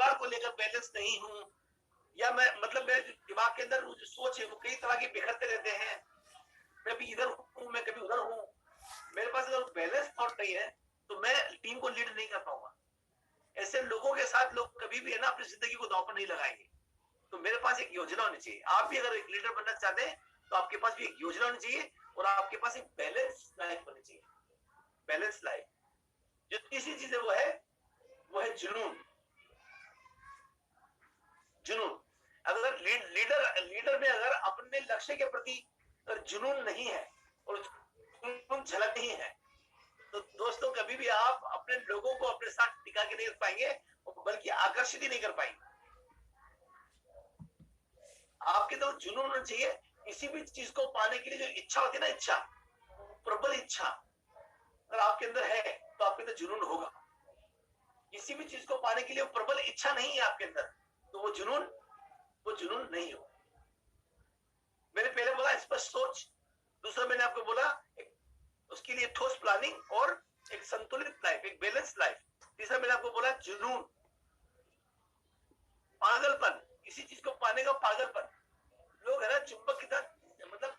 परिवार को लेकर बैलेंस नहीं हूँ, या मैं मतलब मेरे दिमाग के अंदर जो सोच है वो कई तरह के बिखरते रहते हैं, मैं भी इधर हूँ, मैं कभी उधर हूँ, मेरे पास अगर बैलेंस थॉट नहीं है तो मैं टीम को लीड नहीं कर पाऊंगा। ऐसे लोगों के साथ लोग कभी भी है ना अपनी जिंदगी को दांव पर नहीं लगाएंगे। तो मेरे पास एक योजना होनी चाहिए। आप भी अगर एक लीडर बनना चाहते हैं तो आपके पास भी एक योजना होनी चाहिए और आपके पास एक बैलेंस लाइफ होनी चाहिए। बैलेंस लाइफ जो तीसरी चीज है वो है जुनून। जुनून अगर लीडर में अगर अपने लक्ष्य के प्रति अगर जुनून नहीं है और जुनून झलक नहीं है तो दोस्तों कभी भी आप अपने लोगों को अपने साथ टिका के नहीं रख पाएंगे, बल्कि आकर्षित ही नहीं कर पाएंगे। आपके तो जुनून होना चाहिए। किसी भी चीज को पाने के लिए जो इच्छा होती है ना, इच्छा, प्रबल इच्छा अगर आपके अंदर है तो आपके अंदर जुनून होगा। किसी भी चीज को पाने के लिए प्रबल इच्छा नहीं है आपके अंदर तो वो जुनून नहीं हो। मैंने पहले बोला स्पष्ट सोच, दूसरा मैंने आपको बोला उसके लिए ठोस प्लानिंग और एक संतुलित लाइफ, एक बैलेंस लाइफ। तीसरा मैंने आपको बोला जुनून, पागलपन, किसी चीज को पाने का पागलपन। लोग है ना चुंबक की तरह मतलब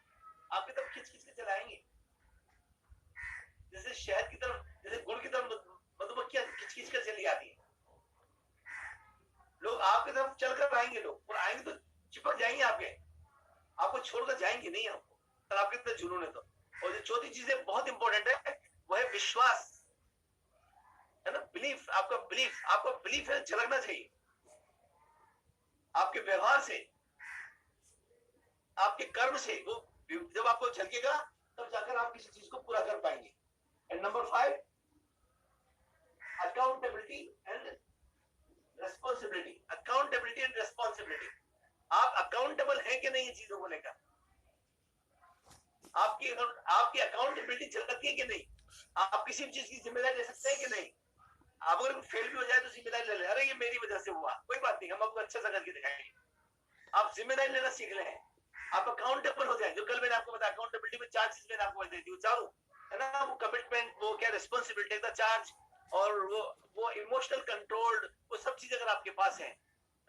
आपकी तरफ खींच खींच के चलाएंगे, जैसे शहद की तरफ, जैसे गुड़ की तरफ मधुमक्खियां खींच खींच कर चली आती है। लोग आपकी तरफ चलकर आएंगे, लोग और आएंगे तो चिपक जाएंगे आपको छोड़कर जाएंगे नहीं आपको, अगर आपके अंदर जुनून है तो। और जो चौथी चीज है बहुत इंपॉर्टेंट है, वो है विश्वास, है ना, बिलीफ। आपका बिलीफ है झलकना चाहिए आपके व्यवहार से, आपके कर्म से। वो जब आपको झलकेगा तब जाकर आप किसी चीज को पूरा कर पाएंगे। And number 5, accountability and responsibility. Accountability and responsibility, आप अकाउंटेबल हैं कि नहीं चीजों को लेकर, आपकी अकाउंटेबिलिटी झलकती है कि नहीं, आप किसी भी चीज की जिम्मेदारी ले सकते हैं कि नहीं। आप अगर फेल भी हो जाए तो जिम्मेदारी ले ले, अरे ये मेरी वजह से हुआ, कोई बात नहीं, हम आपको अच्छा सा करके दिखाएंगे। आप जिम्मेदारी लेना सीख रहे हैं, आप अकाउंटेबल हो जाए। जो कल मैंने आपको बताया अकाउंटेबिलिटी में 4 चीज मैंने आपको बताई थी, चारों है ना, वो कमिटमेंट, वो क्या रिस्पॉन्सिबिलिटी द चार्ज, और वो इमोशनल कंट्रोल, वो सब चीजें अगर आपके पास है,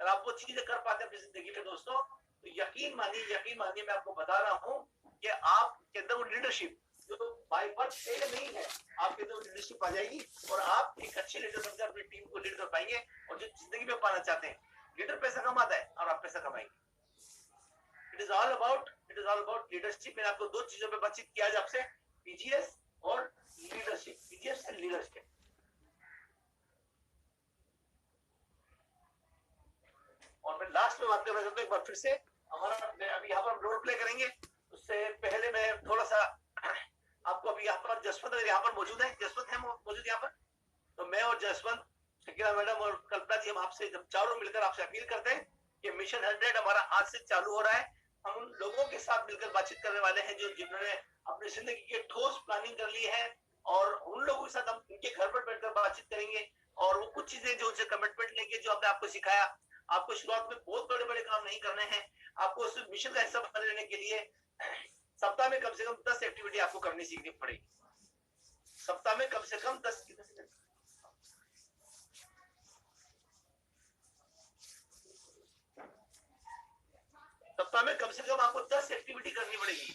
अगर आप वो चीजें कर पाते हैं अपनी जिंदगी में दोस्तों, तो यकीन मानिए मैं आपको बता रहा हूँ कि आपके अंदर वो लीडरशिप जो बाय बर्थ से नहीं है, आपके अंदर लीडरशिप आ जाएगी और आप एक अच्छे लीडर बनकर अपनी टीम को लीड कर पाएंगे। और जो जिंदगी में पाना चाहते हैं, लीडर पैसा कमाता है और आप पैसा कमाएंगे। It is all about leadership. मैंने आपको 2 चीजों पे बातचीत किया आज आपसे, पीजीएस और लीडरशिप, पीजीएस एंड लीडरशिप। और मैं लास्ट में बात करना चाहता हूँ एक बार फिर से, हमारा अभी यहाँ पर हम रोल प्ले करेंगे, उससे पहले मैं थोड़ा सा आपको, अभी यहाँ पर जसवंत अगर यहाँ पर मौजूद है, जसवंत है मौजूद यहाँ पर, तो मैं और जसवंत, शकीला मैडम और कल्पना जी, हम आपसे जब चारों मिलकर आपसे अपील करते हैं कि मिशन 100 हमारा आज से चालू हो रहा है। हम उन लोगों के साथ मिलकर बातचीत करने वाले हैं जिन्होंने अपनी जिंदगी की ठोस प्लानिंग कर ली है, और उन लोगों के साथ हम उनके घर पर बैठकर बातचीत करेंगे और वो कुछ चीजें जो उनसे कमिटमेंट लेंगे, जो हमने आपको सिखाया। आपको शुरुआत में बहुत बड़े बड़े काम नहीं करने हैं, आपको उस मिशन का हिस्सा बनने के लिए सप्ताह में कम से कम 10 एक्टिविटी आपको करनी सीखनी पड़ेगी। सप्ताह में कम से कम 10 सप्ताह में कम से कम आपको 10 एक्टिविटी करनी पड़ेगी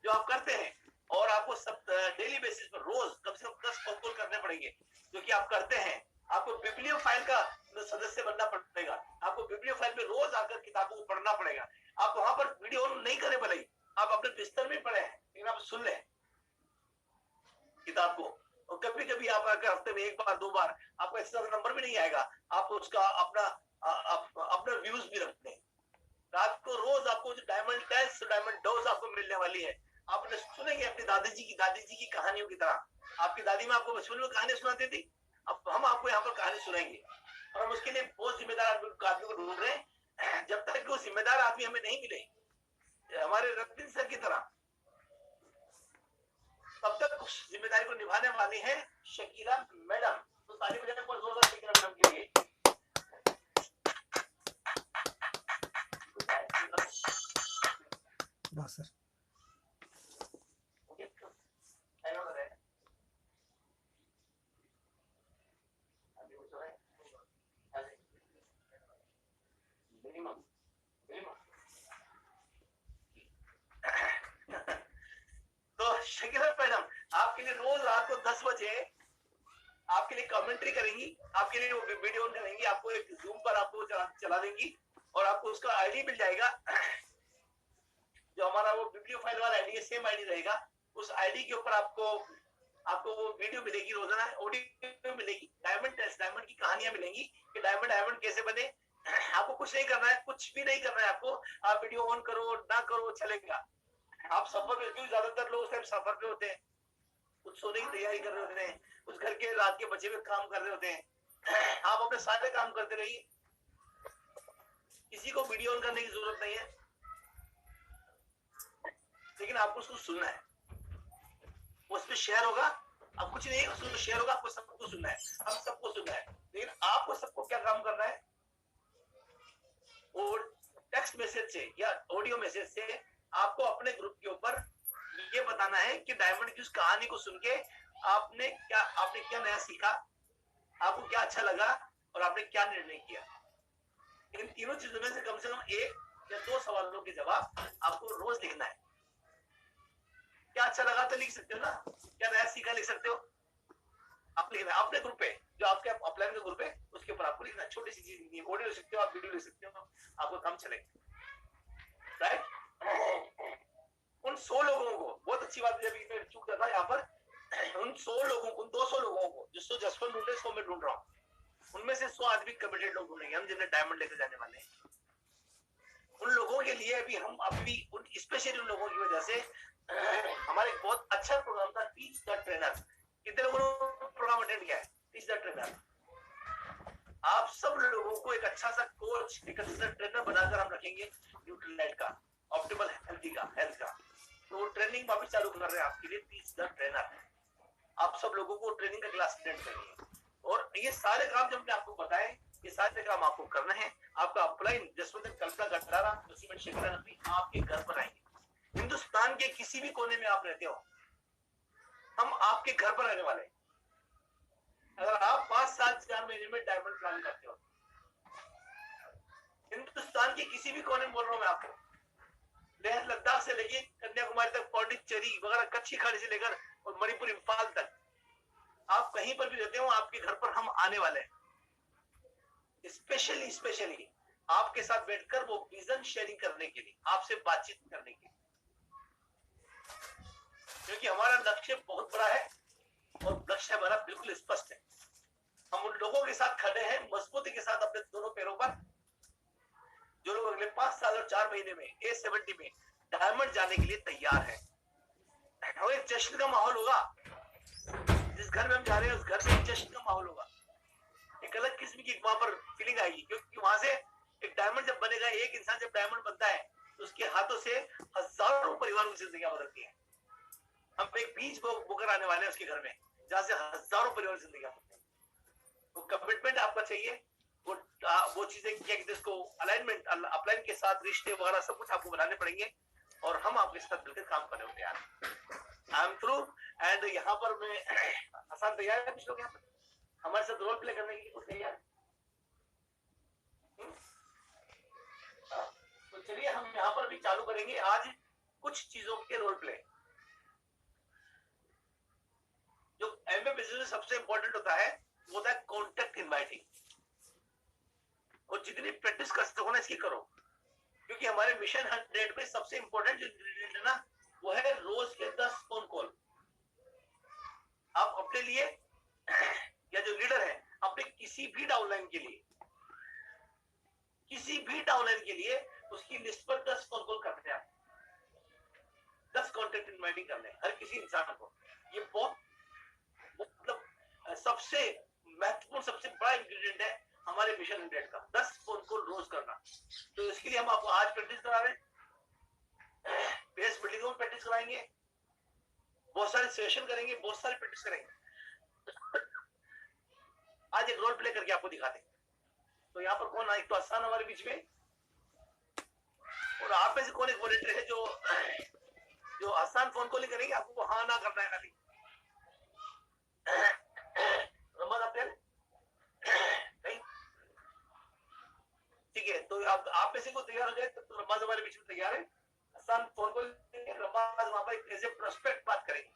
जो आप करते हैं, और आपको सब डेली बेसिस पर रोज कम से कम 10 फोन कॉल करने पड़ेंगे जो कि आप करते हैं। आपको बिब्लियो फाइल का सदस्य बनना पड़ेगा, आपको बिब्लियो फाइल में रोज आकर किताबों को पढ़ना पड़ेगा। आप वहां पर वीडियो ऑन नहीं करें, भले ही आप अपने बिस्तर में पढ़े हैं, लेकिन आप सुन लें किताब को। और कभी कभी आप अगर हफ्ते में 1 बार 2 बार, आपका इसका नंबर भी नहीं आएगा, आप उसका अपना व्यूज भी रखते हैं। रात को रोज आपको जो डायमंड टेस्ट, डायमंड डोज आपको मिलने वाली है। आपने सुनेंगे अपनी दादी जी की कहानियों की तरह। आपकी दादी माँ आपको बचपन में कहानी सुनाती थी, अब हम आपको यहाँ पर कहानी सुनाएंगे। और हम उसके लिए बहुत जिम्मेदार आदमी को ढूंढ रहे हैं। जब तक वो जिम्मेदार आदमी हमें नहीं मिले हमारे रतन सर की तरह, तब तक उस जिम्मेदारी को निभाने वाली है शकीला मैडम। तो ताली बजाने पर जोरदार शकीला मैडम के लिए। बस सर। मिनिमम तो शकीला मैडम आपके लिए रोज रात को 10 बजे आपके लिए कमेंट्री करेंगी, आपके लिए वीडियो ऑन करेंगी, आपको एक जूम पर आपको चला देंगी और आपको उसका आईडी मिल जाएगा। जो हमारा वो वीडियो फाइल वाला आईडी है, सेम आईडी रहेगा। उस आईडी के ऊपर आपको वो वीडियो मिलेगी, रोजाना ऑडियो मिलेगी, डायमंड टेस्ट, डायमंड की कहानियां मिलेंगी कि डायमंड कैसे बने। आपको कुछ नहीं करना है, कुछ भी नहीं करना है आपको। आप वीडियो ऑन करो ना करो चलेगा। आप सफर पे, क्योंकि ज्यादातर लोग सफर पे होते हैं, कुछ सोने की तैयारी कर रहे होते हैं, कुछ घर के रात के बचे हुए काम कर रहे होते हैं। आप अपने सारे काम करते रहिए, किसी को वीडियो ऑन करने की जरूरत नहीं है, लेकिन आपको उसको सुनना है। उस पर शेयर होगा, अब कुछ नहीं, उसको शेयर होगा, आपको सबको सुनना है, हम सबको सुनना है। लेकिन आपको सबको क्या काम करना है, और टेक्स्ट मैसेज से या ऑडियो मैसेज से आपको अपने ग्रुप के ऊपर ये बताना है कि डायमंड की उस कहानी को सुन के आपने क्या नया सीखा, आपको क्या अच्छा लगा और आपने क्या निर्णय किया। इन तीनों चीजों में से कम 1 या 2 सवालों के जवाब आपको रोज लिखना है। क्या अच्छा लगा तो लिख सकते हो ना, क्या नया सीखा लिख सकते हो, आप लिखना है अपने ग्रुप पे, जो आपके अपलाइन का ग्रुप है उसके ऊपर आपको लिखना है। छोटी सी चीज नहीं है, ऑडियो लिख सकते हो, आप वीडियो लिख सकते हो, आपको काम चलेगा। राइट। उन 100 लोगों को, बहुत अच्छी बात है, मैं चूक रहा था यहाँ पर, उन 100 लोगों को, उन 200 लोगों को, जिसको जसवंत ढूंढे 100 में ढूंढ रहा हूँ, उनमें से 100 आदमी कमिटेड लोग ढूंढेंगे हम, जिन्हें डायमंड लेकर जाने वाले हैं। उन लोगों के लिए भी हम अभी उन स्पेशली उन लोगों की वजह से हमारे बहुत अच्छा प्रोग्राम था, टीच द ट्रेनर। कितने लोगों ने प्रोग्राम अटेंड किया है, टीच द ट्रेनर? आप सब लोगों को एक अच्छा सा कोच, एक अच्छा सा ट्रेनर बनाकर हम रखेंगे, न्यूट्रीलाइट का, ऑप्टिमल हेल्थ का। तो ट्रेनिंग वापस चालू कर रहे हैं आपके लिए, टीच द ट्रेनर। आप सब लोगों को ट्रेनिंग का क्लास अटेंड करिए, और ये सारे काम जब मैंने आपको बताए, ये सारे काम आपको करना है। आपका अपलाइन जसवंत कल्पना गटारा आपके घर पर आएंगे। हिंदुस्तान के किसी भी कोने में आप रहते हो, हम आपके घर पर रहने वाले हैं। अगर आप 5 साल 4 महीने में डायमंड प्लान करते हो, हिंदुस्तान के किसी भी कोने में बोल रहा हूं मैं आपको, लेह लद्दाख से लेके कन्याकुमारी तक, पौंडीचेरी वगैरह, कच्ची खाड़ी से लेकर और मणिपुर, इम्फाल तक, आप कहीं पर भी रहते हो, आपके घर पर हम आने वाले हैं। स्पेशली आपके साथ बैठकर वो विजन शेयरिंग करने के लिए, आपसे बातचीत करने के लिए, क्योंकि हमारा लक्ष्य बहुत बड़ा है और लक्ष्य हमारा बिल्कुल स्पष्ट है। हम उन लोगों के साथ खड़े हैं मजबूती के साथ अपने दोनों पैरों पर, जो लोग अगले 5 साल और 4 महीने में A70 में डायमंड जाने के लिए तैयार है। और एक जश्न का माहौल होगा, जिस घर में हम जा रहे हैं उस घर में जश्न का माहौल होगा। एक अलग किस्म की वहां पर फीलिंग आएगी, क्योंकि वहां से एक डायमंड जब बनेगा, एक इंसान जब डायमंड बनता है तो उसके हाथों से हजारों परिवारों की जिंदगी बदलती है। हम एक बीज बोकर आने वाले हैं उसके घर में, जहां से हजारों परिवार की जिंदगी बदलती है। वो कमिटमेंट आपका चाहिए, वो चीजें क्या कहते हैं उसको, अलाइनमेंट, अपलाइन के साथ रिश्ते वगैरह सब कुछ आपको बनाने पड़ेंगे, और हम आपके साथ मिलकर काम करने होते हैं। I am through. एंड यहाँ पर मैं आसान तैयार है, कुछ लोग यहाँ पर हमारे साथ रोल प्ले करने के लिए कुछ तैयार। तो चलिए हम यहाँ पर भी चालू करेंगे आज कुछ चीजों के रोल प्ले। जो एमए बिजनेस में सबसे इंपॉर्टेंट होता है वो होता है कॉन्टेक्ट इनवाइटिंग, और जितनी प्रैक्टिस कर सकते हो ना इसकी करो, क्योंकि हमारे मिशन 100 में सबसे इंपॉर्टेंट जो इंग्रेडिएंट है ना, वो है रोज के 10 फोन कॉल। आप अपने लिए या जो लीडर है, अपने किसी भी डाउनलाइन के लिए, उसकी लिस्ट पर 10 फोन कॉल करते हैं, 10 कॉन्टेक्ट इनवाइटिंग करने हर किसी इंसान को। ये बहुत मतलब सबसे महत्वपूर्ण, सबसे बड़ा इंग्रेडिएंट है हमारे मिशन 100 का, 10 फोन कॉल रोज करना। तो इसके लिए हम आपको आज प्रैक्टिस करा रहे हैं, बेस बिल्डिंग में प्रैक्टिस कराएंगे, बहुत सारे सेशन करेंगे, बहुत सारे प्रैक्टिस करेंगे। आज एक रोल प्ले करके आपको दिखाते हैं। तो यहाँ पर कौन, एक तो आसान हमारे बीच में, और आप में से कौन एक वॉलंटियर है जो आसान फोन कॉल करेंगे, आपको हाँ ना करना है खाली। ठीक है, तो आप में से कोई तैयार हो जाए तो रमाज हमारे बीच में तैयार है। हसन फोन को रमाज वहां पर एज ए प्रोस्पेक्ट बात करेंगे।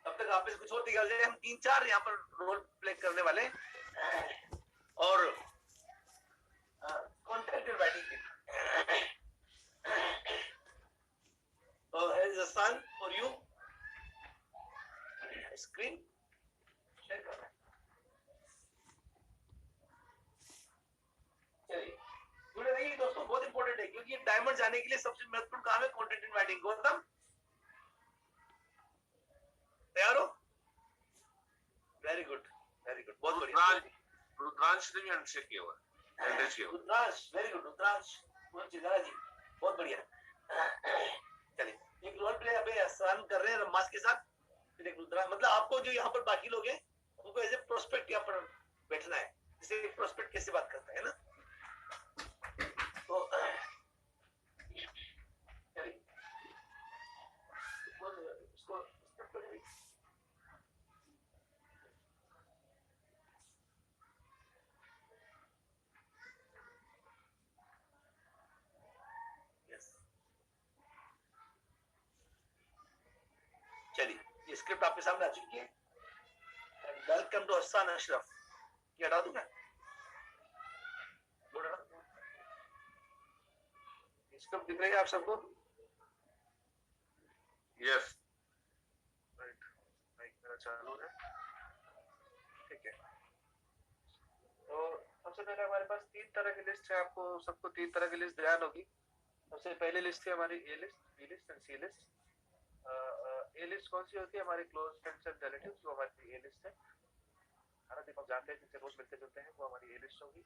तब तक आप में से कुछ और तैयार हो जाए। हम 3-4 यहाँ पर रोल प्ले करने वाले और कंटेंट राइटिंग के Hasan for you screen share करना है। चलिए जुड़े रहिए दोस्तों, बहुत इंपॉर्टेंट है क्योंकि डायमंड जाने के लिए सबसे महत्वपूर्ण काम है कंटेंट इन राइटिंग। गौतम तैयार हो? वेरी गुड बहुत बढ़िया। रुद्रांश ने भी हैंडशेक किया हुआ है। Rudransh very good. रुद्रांश चिदारा जी बहुत बढ़िया। चलिए एक रोल प्ले अभी आसान कर रहे हैं रमास के साथ। फिर एक रुद्रांश मतलब आपको जो यहाँ पर बाकी लोग हैं उनको एज ए प्रोस्पेक्ट यहाँ पर बैठना है। जैसे एक प्रोस्पेक्ट कैसे बात करता है ना, तो चलिए इसको चलिए ये स्क्रिप्ट आपके सामने आ चुकी है। Welcome to Hasan Ashraf. ये हटा दूंगा, स्क्रिप्ट दिख रही है आप सबको? यस राइट, माइक मेरा चालू है, ठीक है। तो सबसे पहले हमारे पास 3 तरह की लिस्ट है। आपको सबको 3 तरह की लिस्ट ध्यान होगी। सबसे पहली लिस्ट है हमारी A list, B list and C list. A list कौन सी होती है? हमारे क्लोज फ्रेंड्स एंड रिलेटिव्स, वो हमारी ए लिस्ट है। हम जानते हैं जिनसे रोज मिलते जुलते हैं, वो हमारी ए लिस्ट होगी।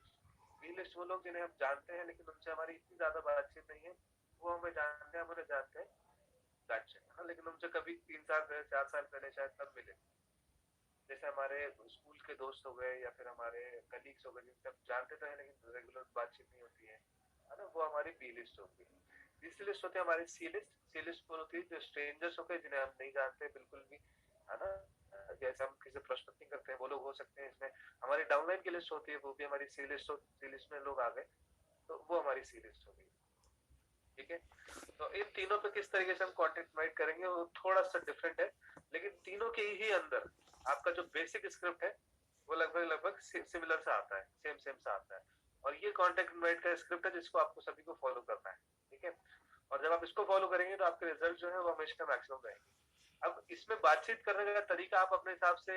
बी लिस्ट वो लोग जिन्हें हम जानते हैं लेकिन उनसे हमारी इतनी ज्यादा बातचीत नहीं है, वो हमें जानते हैं, हम उन्हें जानते हैं लेकिन उनसे कभी 3 साल पहले 4 साल पहले शायद तब मिले। जैसे हमारे स्कूल के दोस्त हो गए या फिर हमारे कलीग्स हो गए जिनसे हम जानते तो हैं लेकिन रेगुलर बातचीत नहीं होती है ना, वो हमारी बी लिस्ट होगी। तीसरी लिस्ट होती है हमारी सी लिस्ट। सी लिस्ट वो होती है जो स्ट्रेंजर्स हो गए जिन्हें हम नहीं जानते बिल्कुल भी, है ना। जैसे हम किसी प्रोस्पेक्टिंग करते हैं वो लोग हो सकते हैं इसमें। हमारी डाउनलाइन की लिस्ट होती है वो भी हमारी सी लिस्ट होती है। सी लिस्ट में लोग आ गए तो वो हमारी सी लिस्ट होगी, ठीक है। तो इन तीनों पे किस तरीके से हम कंटेंट राइट करेंगे वो थोड़ा सा डिफरेंट है, लेकिन तीनों के ही अंदर आपका जो बेसिक स्क्रिप्ट है वो लगभग सिमिलर सा आता है, सेम सा आता है। और ये कंटेंट राइट का स्क्रिप्ट है जिसको आपको सभी को फॉलो करना है, ठीक है। और जब आप इसको फॉलो करेंगे तो आपके रिजल्ट जो है वो हमेशा मैक्सिमम रहेंगे। अब इसमें बातचीत करने का तरीका आप अपने हिसाब से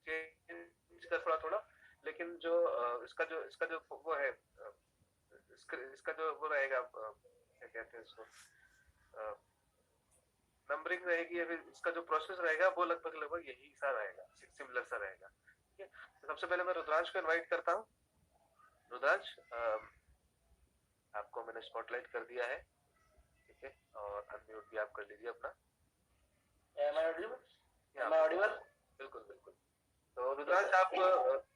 चेंज कर थोड़ा, लेकिन जो इसका जो वो है इसका जो वो रहेगा, क्या कहते हैं इसको, नंबरिंग रहेगी या फिर इसका जो प्रोसेस रहेगा वो लगभग यही सा रहेगा, सिमिलर सा रहेगा, ठीक है। तो सबसे पहले मैं रुद्रांश को इनवाइट करता हूँ। रुद्रांश आपको मैंने स्पॉटलाइट कर दिया है, ठीक है, और अनम्यूट भी आप कर लीजिए अपना। बिल्कुल बिल्कुल। तो रुद्रांश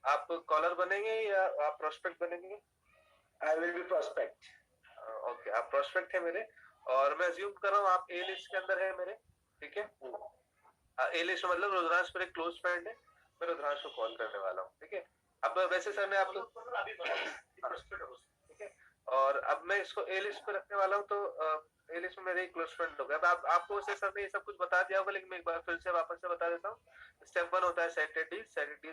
आप कॉलर बनेंगे या आप प्रोस्पेक्ट बनेंगे? I will be prospect. Okay, आप प्रोस्पेक्ट है मेरे, और मैं अज्यूम कर रहा हूँ आप ए लिस्ट के अंदर है मेरे, ठीक है। ए लिस्ट मतलब रुद्रांश मेरे क्लोज फ्रेंड है, मैं रुद्रांश को कॉल करने वाला हूँ, ठीक है। अब वैसे सर मैं आप लोग, ठीक है, और अब मैं इसको ए लिस्ट पे रखने वाला हूँ, तो ए लिस्ट में मेरे क्लोज फ्रेंड हो गए। अब आपको से सर ने ये सब कुछ बता दिया होगा, लेकिन मैं एक बार फिर से वापस से बता देता हूँ। स्टेप 1 होता है सेट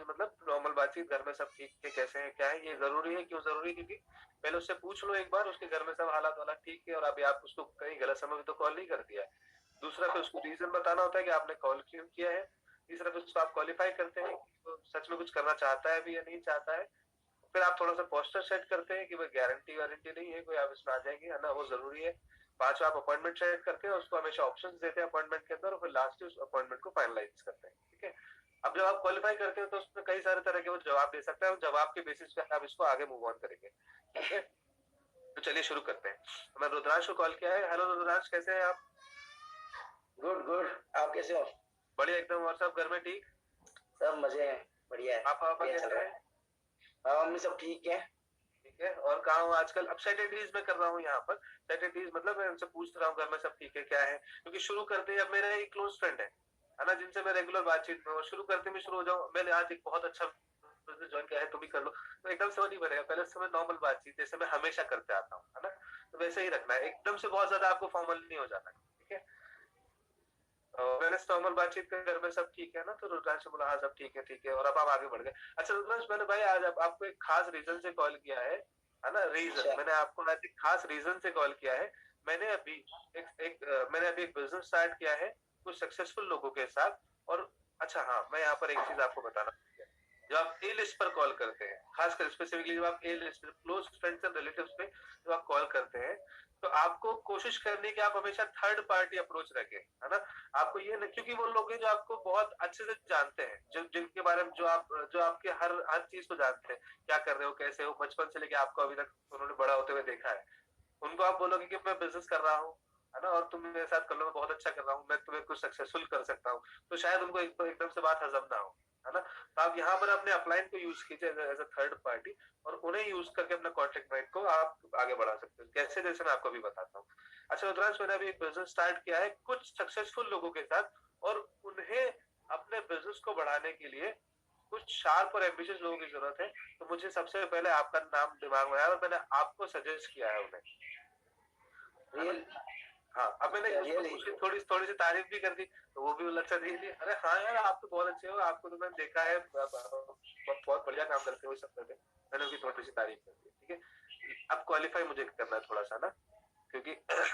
मतलब नॉर्मल बातचीत, घर में सब ठीक है, कैसे हैं, क्या है, ये जरूरी है, क्यों जरूरी है, क्योंकि पहले उससे पूछ लो एक बार उसके घर में सब हालात वाला ठीक है, और अभी आप उसको कहीं गलत समय में तो कॉल नहीं कर दिया है। दूसरा फिर उसको रीजन बताना होता है कि आपने कॉल क्यों किया है। तीसरा फिर उसको आप क्वालिफाई करते हैं कि वो सच में कुछ करना चाहता है भी या नहीं चाहता है। फिर आप थोड़ा सा पोस्टर सेट करते हैं कि भाई गारंटी वारंटी नहीं है कोई आप इसमें आ जाएंगे, है ना, वो जरूरी है। 5 आप अपॉइंटमेंट सेट करते हैं, उसको हमेशा ऑप्शंस देते हैं अपॉइंटमेंट के अंदर, और फिर लास्ट उस अपॉइंटमेंट को फाइनलाइज करते हैं, ठीक है। अब जब आप क्वालिफाई करते हैं तो उसमें कई सारे तरह के वो जवाब दे सकता है, जवाब के बेसिस पे आप इसको आगे मूव ऑन करेंगे, ठीक है। तो चलिए शुरू करते हैं। मैं रुद्रांश को कॉल किया है। हेलो रुद्रांश, कैसे हैं आप? गुड, आप कैसे हो? बढ़िया एकदम। और सब घर में ठीक? सब मजे हैं, बढ़िया है। पापा कैसे हैं? मम्मी सब ठीक है, ठीक है। और कहाँ हूँ आजकल? अब सैटरडेज में कर रहा हूँ यहाँ पर। सैटरडेज मतलब मैं उनसे पूछ रहा हूँ घर में सब ठीक है क्या है, क्योंकि शुरू करते अब मेरा एक क्लोज फ्रेंड है ना, जिनसे मैं रेगुलर बातचीत में, शुरू करते में शुरू हो जाऊँ। मैंने आज एक बहुत अच्छा बिजनेस ज्वाइन किया है तुम भी कर लो, तो एकदम से वो नहीं बनेगा। पहले उसमें नॉर्मल बातचीत जैसे मैं हमेशा करते आता हूँ, है ना, तो वैसे ही रखना है, एकदम से बहुत ज्यादा आपको फॉर्मल नहीं हो जाना है, ठीक है। मैंने नॉर्मल बातचीत कर, घर में सब ठीक है ना, तो रुद्रांश बोला हाँ सब ठीक है, और अब आप आगे बढ़ गए। अच्छा रुद्रांश, मैंने भाई आज आपको एक खास रीजन से कॉल किया है ना, रीजन, मैंने आपको आज एक खास रीजन से कॉल किया है। मैंने अभी एक बिजनेस स्टार्ट किया है कुछ सक्सेसफुल लोगों के साथ। और अच्छा हाँ, मैं यहाँ पर एक चीज आपको बताना, जब आप ए लिस्ट पर कॉल करते हैं, खासकर स्पेसिफिकली जब आप A list close friends and relatives पे जब आप कॉल करते हैं, तो आपको कोशिश करनी कि आप हमेशा थर्ड पार्टी अप्रोच रखें, है ना। आपको ये नहीं, क्योंकि वो लोग हैं जो आपको बहुत अच्छे से जानते हैं, जो जिनके बारे में जो आपके हर चीज को जानते हैं, क्या कर रहे हो, कैसे हो, बचपन से लेके आपको अभी तक उन्होंने बड़ा होते हुए देखा है। उनको आप बोलोगे कि मैं बिजनेस कर रहा हूँ, है ना, और तुम मेरे साथ कर लो, मैं बहुत अच्छा कर रहा हूँ, मैं तुम्हें कुछ सक्सेसफुल कर सकता हूँ, तो शायद उनको एकदम से बात हजम ना हो, है ना। तो आप यहाँ पर अपने अपलाइन को यूज कीजिए एज अ थर्ड पार्टी, और उन्हें यूज करके अपना कॉन्टेक्ट राइट को आप आगे बढ़ा सकते हो। कैसे, जैसे मैं आपको अभी बताता हूँ। अच्छा रुद्रांश, मैंने अभी एक बिजनेस स्टार्ट किया है कुछ सक्सेसफुल लोगों के साथ, और उन्हें अपने बिजनेस को बढ़ाने के लिए कुछ शार्प और एम्बिशियस लोगों की जरूरत है। तो मुझे सबसे पहले आपका नाम दिमाग में आया और मैंने आपको सजेस्ट किया है उन्हें। हाँ, अब मैंने थोड़ी सी तारीफ भी कर दी, तो वो भी अच्छा दे दी, अरे हाँ यार आप तो बहुत अच्छे हो, आपको तो मैंने देखा है बहुत बढ़िया काम करते हो, सब करते, मैंने उनकी थोड़ी सी तारीफ कर दी, ठीक है। अब क्वालिफाई मुझे करना है थोड़ा सा ना, क्योंकि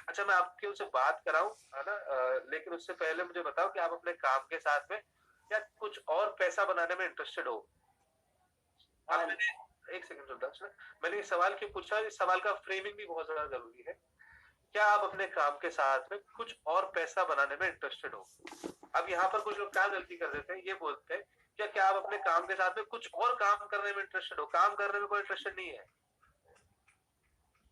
अच्छा मैं आपके उनसे बात कराऊं, है ना, लेकिन उससे पहले मुझे बताओ कि आप अपने काम के साथ में क्या कुछ और पैसा बनाने में इंटरेस्टेड हो। मैंने एक सेकंड रुद्रांश, मैंने ये सवाल क्यों पूछा, इस सवाल का फ्रेमिंग भी बहुत ज्यादा जरूरी है। क्या आप अपने काम के साथ में कुछ और पैसा बनाने में इंटरेस्टेड हो। अब यहाँ पर कुछ लोग क्या गलती कर देते हैं, ये बोलते हैं क्या आप अपने काम के साथ में कुछ और काम करने में इंटरेस्टेड हो। काम करने में कोई इंटरेस्टेड नहीं है,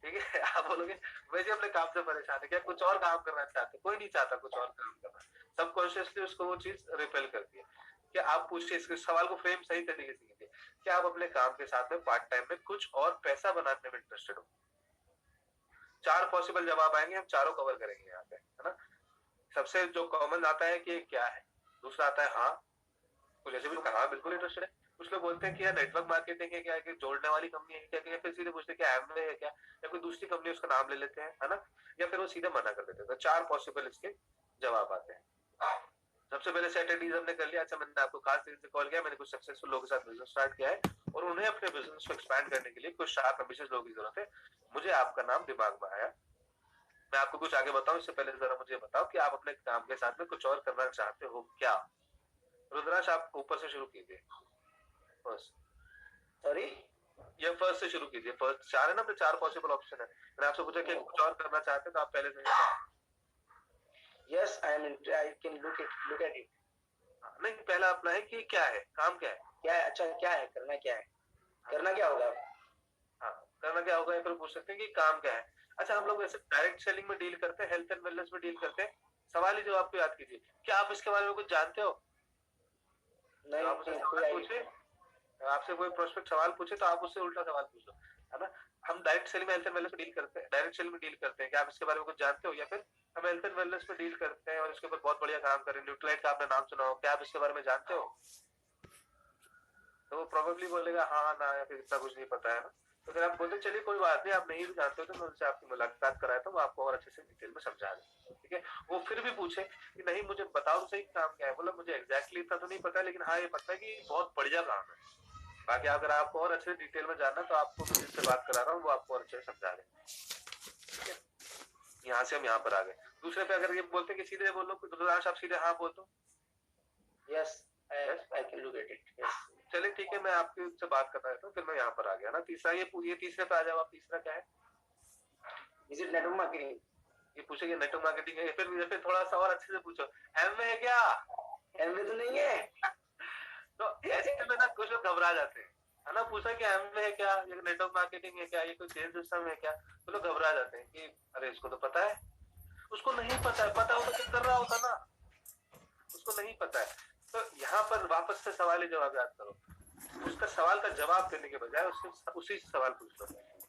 ठीक है। आप बोलोगे वैसे अपने काम से परेशान है, क्या कुछ और काम करना चाहते, कोई नहीं चाहता कुछ और काम करना, सबकॉन्शियसली उसको वो चीज रिपेल करती है। क्या आप पूछिए, इसके सवाल को फ्रेम सही तरीके से कीजिए, क्या आप अपने काम के साथ में पार्ट टाइम में कुछ और पैसा बनाने में इंटरेस्टेड हो। 4 पॉसिबल जवाब आएंगे, हम चारों कवर करेंगे यहाँ पे, है ना। सबसे जो कॉमन आता है कि क्या है, दूसरा आता है हाँ, कुछ ऐसे भी हाँ बिल्कुल इंटरेस्टेड है। कुछ लोग बोलते हैं कि यार नेटवर्क मार्केटिंग है क्या, कि जोड़ने वाली कंपनी है क्या, या फिर सीधे पूछते हैं कि एमवे है क्या, या कोई दूसरी कंपनी उसका नाम ले लेते हैं, है ना, या फिर वो सीधे मना कर देते हैं। तो 4 पॉसिबल इसके जवाब आते हैं। सबसे पहले सेटरडीज हमने कर लिया। अच्छा, मैंने आपको खास तरीके से कॉल किया, मैंने कुछ सक्सेसफुल लोगों के साथ बिजनेस स्टार्ट किया है और उन्हें अपने बिजनेस को एक्सपैंड करने के लिए कुछ शार्प एम्बिशियस लोगों की जरूरत है। मुझे आपका नाम दिमाग में आया, मैं आपको कुछ आगे बताऊं इससे पहले जरा मुझे बताओ कि आप अपने काम के साथ में कुछ और करना चाहते हो क्या। रुद्रांश, आप ऊपर से शुरू कीजिए, फर्स्ट, सॉरी ये फर्स्ट से शुरू कीजिए। फर्स्ट 4 है ना, तो 4 पॉसिबल ऑप्शन है। मैंने आपसे पूछा कि कुछ और करना चाहते हैं, तो आप पहले से yes I can look at it. नहीं, पहला अपना है कि क्या है, काम क्या है, क्या है, अच्छा क्या है, करना क्या है, करना क्या होगा। हाँ, करना क्या होगा, या फिर पूछ सकते हैं कि काम क्या है। अच्छा, हम लोग वैसे डायरेक्ट सेलिंग में डील करते हैं, हेल्थ एंड वेलनेस में डील करते हैं। सवाल ही जो आपको याद कीजिए, क्या आप इसके बारे में कुछ जानते हो। नहीं, आपसे कोई प्रोस्पेक्ट सवाल पूछे तो आप उससे उल्टा सवाल पूछ लो, है ना। हम डायरेक्ट सेलिंग में हेल्थ एंड वेलनेस में डील करते हैं, डायरेक्ट सेलिंग में डील करते हैं, क्या आप इसके बारे में कुछ जानते हो, या फिर हम हेल्थ एंड वेलनेस में डील करते हैं और इसके ऊपर बहुत बढ़िया काम कर रहे हैं, न्यूट्राइट का आपने नाम सुना हो, क्या आप इसके बारे में जानते हो। तो वो प्रोबेबली बोलेगा हाँ ना, या फिर इतना कुछ नहीं पता है ना। तो फिर आप बोलते चलिए कोई बात नहीं, आप नहीं भी जानते हो तो मैं उनसे आपकी मुलाकात कराया था, वो आपको और अच्छे से डिटेल में समझा दें, ठीक है। वो फिर भी पूछे कि नहीं मुझे बताओ तो सही काम क्या है, बोला मुझे एग्जैक्टली इतना तो नहीं पता, लेकिन हाँ ये पता है कि बहुत बढ़िया काम है। बाकी अगर आपको और अच्छे डिटेल में जानना तो आपको जिससे बात करा रहा हूँ वो आपको और अच्छे से समझा दें, ठीक है। यहाँ से हम यहाँ पर आ गए। दूसरे पे अगर ये बोलते कि सीधे बोलो, तो आप सीधे हाँ बोल दो, yes I can look at it. Yes, चलिए ठीक है, मैं आपके उनसे बात कर रहा था, फिर मैं यहाँ पर आ गया ना। तीसरा ये तीसरे पे आ जाओ आप। तीसरा क्या है, इज इट नेटवर्क मार्केटिंग। ये पूछेंगे नेटवर्क मार्केटिंग है, फिर थोड़ा सा और अच्छे से पूछो, एमवे है क्या, एमवे तो नहीं है। तो ऐसे में ना कुछ लोग घबरा जाते हैं, है ना। पूछा कि एमवे है क्या, ये नेटवर्क मार्केटिंग है क्या, ये कोई सेल्स सिस्टम है क्या, तो लोग घबरा जाते हैं कि अरे इसको तो पता है, उसको नहीं पता है, पता होता तो कर रहा होता ना, उसको नहीं पता है। तो यहाँ पर वापस से सवाल ही जवाब याद करो, उसका सवाल का जवाब देने के बजाय उससे उसी सवाल पूछ लो,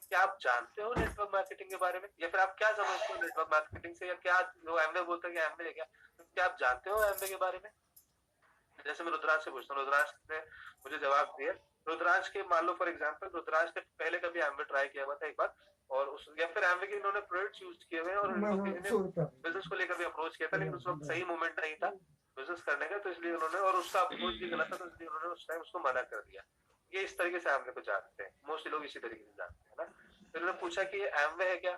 क्या आप जानते हो नेटवर्क मार्केटिंग के बारे में, या फिर आप क्या समझते हो नेटवर्क मार्केटिंग से, या क्या जो एमवे बोलते हैं कि एमवे है क्या, तो क्या आप जानते हो एमवे के बारे में। जैसे मैं रुद्रांश से पूछता हूँ, रुद्रांश ने मुझे जवाब दिया, रुद्रांश के मान लो फॉर एग्जांपल रुद्रांश ने पहले कभी एमवे ट्राई किया हुआ था एक बार, और उस या फिर एमवे के इन्होंने प्रोडक्ट्स यूज किए हुए हैं और बिजनेस को लेकर भी अप्रोच किया था, लेकिन उस वक्त सही मोमेंट नहीं था बिजनेस करने का, तो इसलिए उन्होंने, और उसका अप्रोच भी गलत था, तो इसलिए उन्होंने उस टाइम उसको मना कर दिया। ये इस तरीके से एमवे को जानते हैं, मोस्टली लोग इसी तरीके से जानते हैं ना। फिर उन्होंने पूछा कि ये एमवे है क्या,